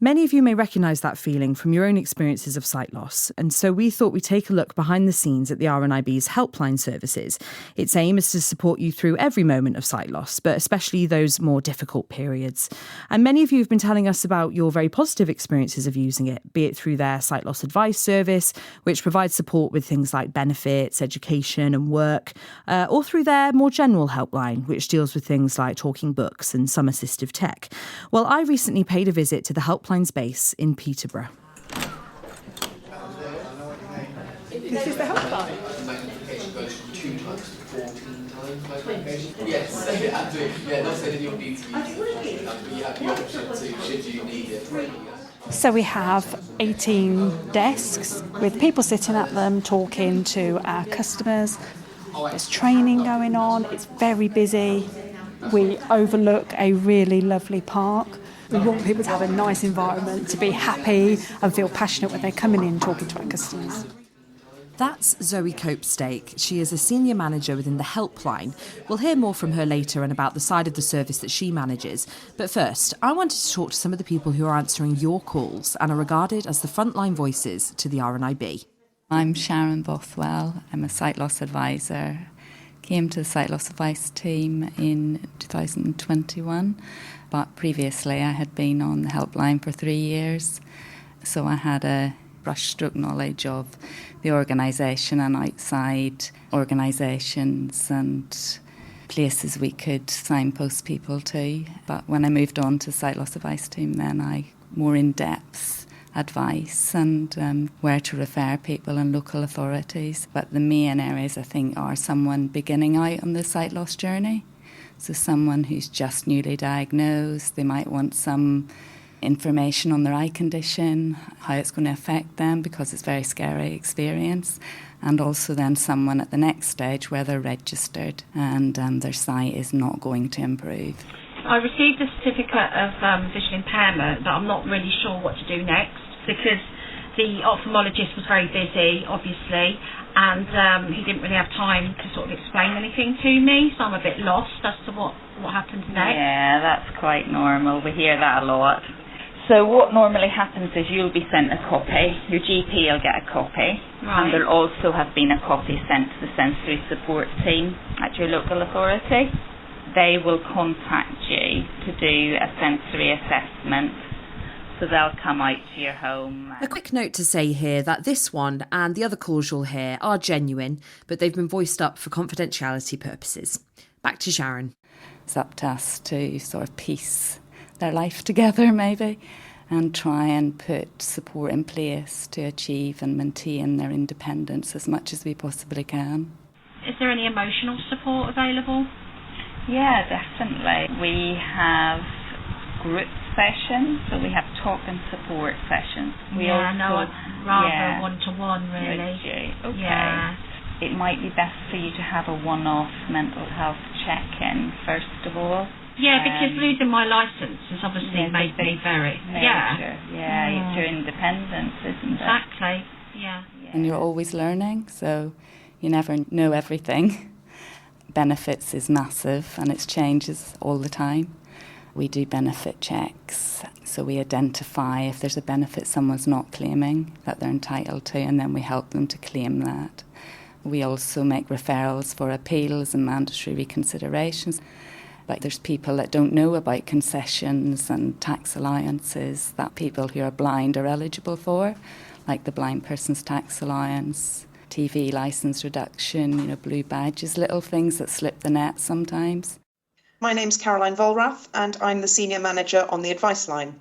Many of you may recognise that feeling from your own experiences of sight loss, and so we thought we'd take a look behind the scenes at the RNIB's helpline services. Its aim is to support you through every moment of sight loss, but especially those more difficult periods. And many of you have been telling us about your very positive experiences of using it, be it through their sight loss advice service, which provides support with things like benefits, education and work, or through their more general helpline, which deals with things like talking books and some assistive tech. Well, I recently paid a visit to the helpline base in Peterborough. This is the helpline. Yes, absolutely. Yeah, not saying that you'll need to use it, but you have the option to, should you need it. So we have 18 desks with people sitting at them talking to our customers. There's training going on. It's very busy. We overlook a really lovely park. We want people to have a nice environment, to be happy and feel passionate when they're coming in talking to our customers. That's Zoe Copestake. She is a senior manager within the helpline. We'll hear more from her later and about the side of the service that she manages. But first, I wanted to talk to some of the people who are answering your calls and are regarded as the frontline voices to the RNIB. I'm Sharon Bothwell. I'm a sight loss advisor. Came to the sight loss advice team in 2021. But previously I had been on the helpline for 3 years, so I had a brushstroke knowledge of the organisation and outside organisations and places we could signpost people to. But when I moved on to the sight loss advice team, then I more in-depth advice and where to refer people and local authorities. But the main areas, I think, are someone beginning out on the sight loss journey. So someone who's just newly diagnosed, they might want some information on their eye condition, how it's going to affect them because it's a very scary experience. And also then someone at the next stage where they're registered and their sight is not going to improve. I received a certificate of visual impairment, but I'm not really sure what to do next because the ophthalmologist was very busy, obviously, and he didn't really have time to sort of explain anything to me, so I'm a bit lost as to what happens next. Yeah, that's quite normal. We hear that a lot. So what normally happens is you'll be sent a copy, your GP will get a copy, Right. and there'll also have been a copy sent to the sensory support team at your local authority. They will contact you to do a sensory assessment. So they'll come out to your home. A quick note to say here that this one and the other calls you'll hear are genuine, but they've been voiced up for confidentiality purposes. Back to Sharon. It's up to us to sort of piece their life together maybe and try and put support in place to achieve and maintain their independence as much as we possibly can. Is there any emotional support available? Yeah, definitely. We have group sessions, so we have talk and support sessions. We I'd rather one-to-one, really. Would you? Okay. Yeah. It might be best for you to have a one-off mental health check-in, first of all. Yeah, because losing my licence has obviously made me very... Yeah, it's your independence, isn't it? Exactly, yeah. And you're always learning, so you never know everything. Benefits is massive and it changes all the time. We do benefit checks, so we identify if there's a benefit someone's not claiming that they're entitled to, and then we help them to claim that. We also make referrals for appeals and mandatory reconsiderations. But there's people that don't know about concessions and tax allowances that people who are blind are eligible for, like the blind person's tax allowance, TV licence reduction, blue badges, little things that slip the net sometimes. My name's Caroline Volrath and I'm the Senior Manager on the Advice Line.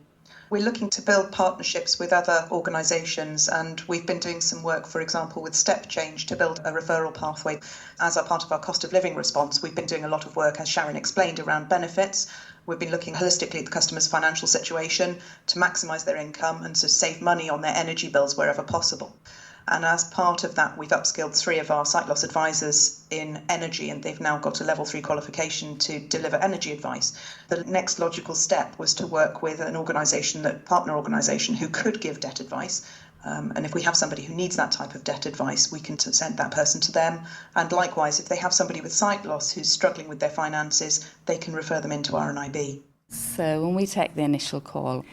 We're looking to build partnerships with other organisations and we've been doing some work, for example, with Step Change to build a referral pathway. As a part of our cost of living response, we've been doing a lot of work, as Sharon explained, around benefits. We've been looking holistically at the customer's financial situation to maximise their income and to save money on their energy bills wherever possible. And as part of that, we've upskilled 3 of our sight loss advisors in energy, and they've now got a level 3 qualification to deliver energy advice. The next logical step was to work with an partner organisation who could give debt advice. And if we have somebody who needs that type of debt advice, we can send that person to them. And likewise, if they have somebody with sight loss who's struggling with their finances, they can refer them into RNIB. So when we take the initial call,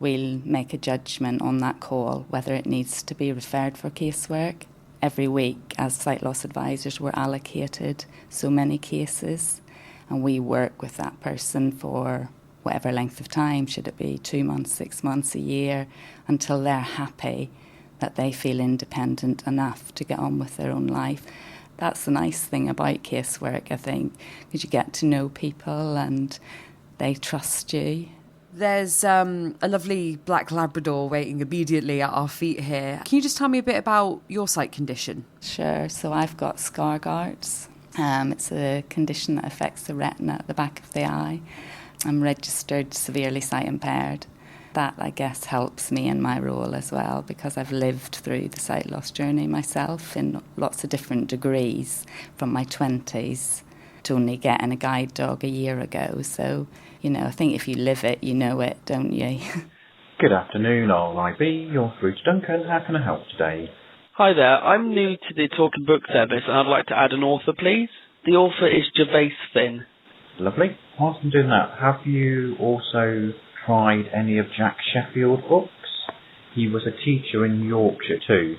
we'll make a judgment on that call whether it needs to be referred for casework. Every week, as sight loss advisors, we're allocated so many cases, and we work with that person for whatever length of time, should it be 2 months, 6 months, a year, until they're happy that they feel independent enough to get on with their own life. That's the nice thing about casework, I think, because you get to know people and they trust you. There's a lovely black Labrador waiting immediately at our feet here. Can you just tell me a bit about your sight condition? Sure. So I've got Stargardt's. It's a condition that affects the retina at the back of the eye. I'm registered severely sight impaired. That, I guess, helps me in my role as well, because I've lived through the sight loss journey myself in lots of different degrees from my 20s to only getting a guide dog a year ago. So, you know, I think if you live it, you know it, don't you? Good afternoon, RIB. You're through to Duncan. How can I help today? Hi there. I'm new to the Talk and Book service and I'd like to add an author, please. The author is Gervase Finn. Lovely. Whilst I'm doing that, have you also tried any of Jack Sheffield books? He was a teacher in Yorkshire too.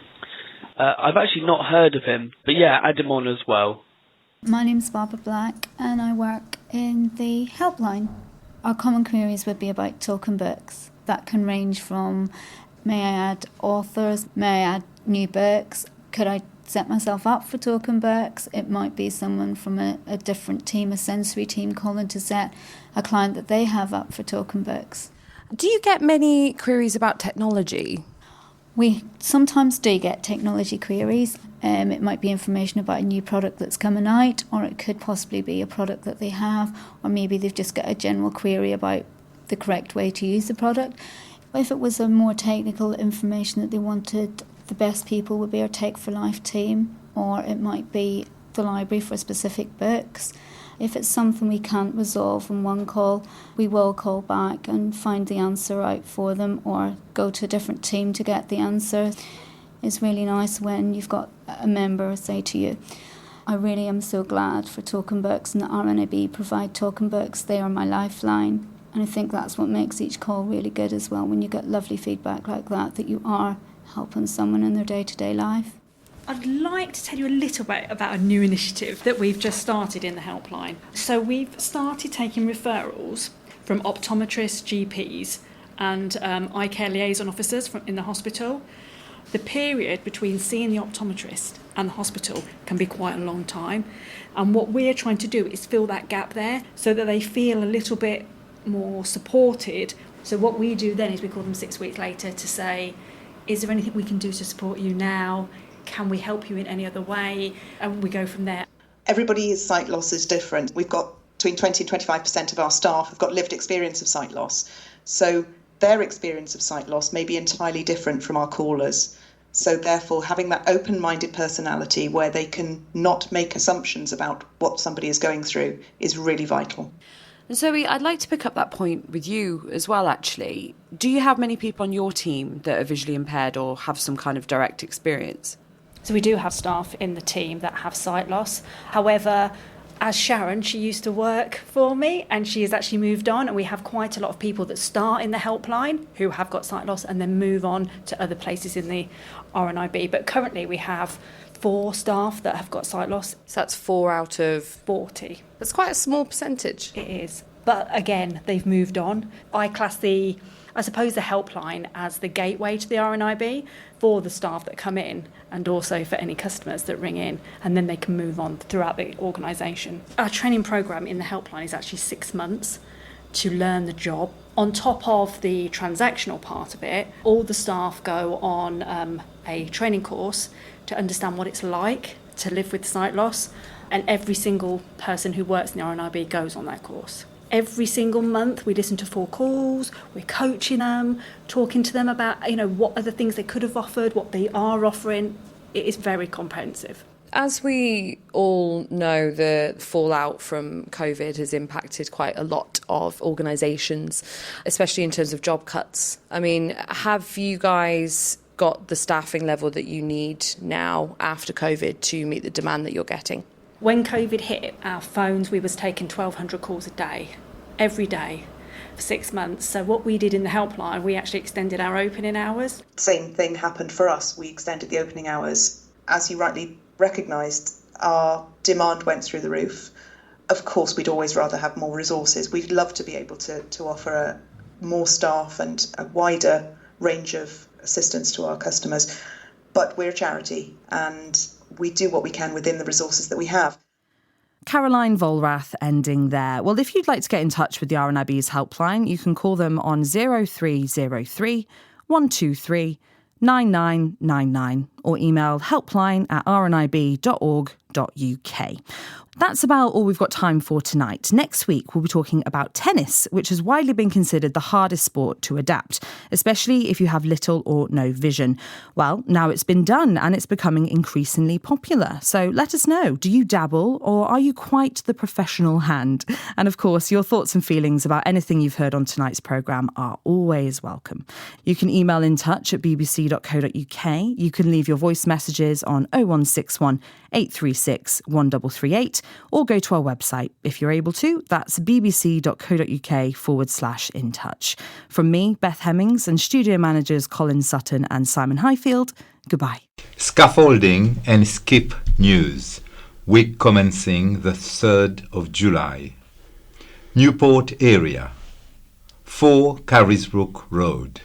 I've actually not heard of him, but yeah, add him on as well. My name's Barbara Black and I work in the helpline. Our common queries would be about Talk and Books. That can range from, may I add authors, may I add new books, could I set myself up for Talk and Books? It might be someone from a different team, a sensory team, calling to set a client that they have up for Talk and Books. Do you get many queries about technology? We sometimes do get technology queries. It might be information about a new product that's coming out, or it could possibly be a product that they have, or maybe they've just got a general query about the correct way to use the product. If it was a more technical information that they wanted, the best people would be our Tech for Life team, or it might be the library for specific books. If it's something we can't resolve in one call, we will call back and find the answer out for them, or go to a different team to get the answer. It's really nice when you've got a member say to you, I really am so glad for Talk and Books and the RNIB provide Talk and Books. They are my lifeline. And I think that's what makes each call really good as well, when you get lovely feedback like that you are helping someone in their day-to-day life. I'd like to tell you a little bit about a new initiative that we've just started in the helpline. So we've started taking referrals from optometrists, GPs and eye care liaison officers in the hospital. The period between seeing the optometrist and the hospital can be quite a long time. And what we're trying to do is fill that gap there so that they feel a little bit more supported. So what we do then is we call them 6 weeks later to say, is there anything we can do to support you now? Can we help you in any other way? And we go from there. Everybody's sight loss is different. We've got between 20 and 25% of our staff have got lived experience of sight loss. So their experience of sight loss may be entirely different from our callers. So therefore, having that open-minded personality where they can not make assumptions about what somebody is going through is really vital. And Zoe, I'd like to pick up that point with you as well, actually. Do you have many people on your team that are visually impaired or have some kind of direct experience? So we do have staff in the team that have sight loss. However, as Sharon, she used to work for me and she has actually moved on, and we have quite a lot of people that start in the helpline who have got sight loss and then move on to other places in the RNIB. But currently we have 4 staff that have got sight loss. So that's 4 out of 40. That's quite a small percentage. It is. But again, they've moved on. I class the helpline as the gateway to the RNIB for the staff that come in and also for any customers that ring in, and then they can move on throughout the organisation. Our training programme in the helpline is actually 6 months to learn the job. On top of the transactional part of it, all the staff go on a training course to understand what it's like to live with sight loss, and every single person who works in the RNIB goes on that course. Every single month we listen to 4 calls, we're coaching them, talking to them about, what are the things they could have offered, what they are offering. It is very comprehensive. As we all know, the fallout from COVID has impacted quite a lot of organisations, especially in terms of job cuts. I mean, have you guys got the staffing level that you need now after COVID to meet the demand that you're getting? When COVID hit, our phones, we was taking 1,200 calls a day, every day, for 6 months. So what we did in the helpline, we actually extended our opening hours. Same thing happened for us. We extended the opening hours. As you rightly recognised, our demand went through the roof. Of course, we'd always rather have more resources. We'd love to be able to offer more staff and a wider range of assistance to our customers. But we're a charity and we do what we can within the resources that we have. Caroline Volrath ending there. Well, if you'd like to get in touch with the RNIB's helpline, you can call them on 0303 123 9999 or email helpline@rnib.org.uk. That's about all we've got time for tonight. Next week, we'll be talking about tennis, which has widely been considered the hardest sport to adapt, especially if you have little or no vision. Well, now it's been done and it's becoming increasingly popular. So let us know, do you dabble or are you quite the professional hand? And of course, your thoughts and feelings about anything you've heard on tonight's programme are always welcome. You can email in touch at bbc.co.uk. You can leave your voice messages on 0161 836 1338 or go to our website if you're able to. That's bbc.co.uk/in touch. From me, Beth Hemmings, and studio managers Colin Sutton and Simon Highfield, goodbye. Scaffolding and skip news. Week commencing the 3rd of July. Newport area. 4 Carisbrook Road.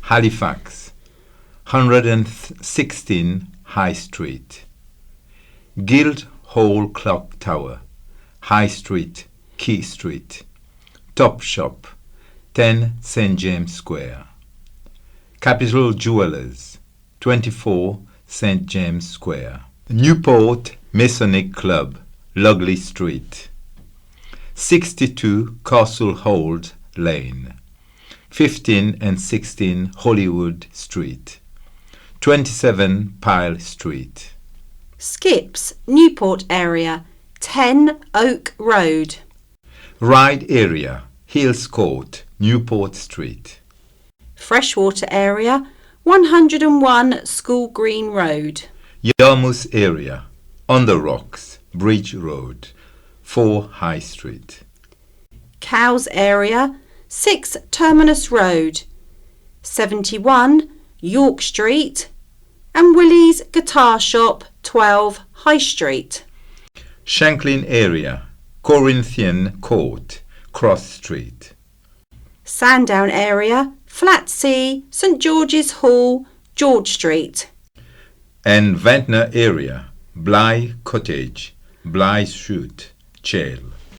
Halifax. 116 High Street. Guildhall Clock Tower, High Street, Key Street. Topshop, 10 St James Square. Capital Jewellers, 24 St James Square. Newport Masonic Club, Lugley Street. 62 Castle Hold Lane. 15 and 16 Hollywood Street. 27 Pyle Street. Skips, Newport area, 10 Oak Road. Ride area, Hills Court, Newport Street. Freshwater area, 101 School Green Road. Yarmouth area, On the Rocks, Bridge Road, 4 High Street. Cowes area, 6 Terminus Road. 71 York Street. And Willie's Guitar Shop, 12 High Street. Shanklin area, Corinthian Court, Cross Street. Sandown area, Flat Sea, St George's Hall, George Street. And Ventnor area, Bly Cottage, Bly Shoot, Chale.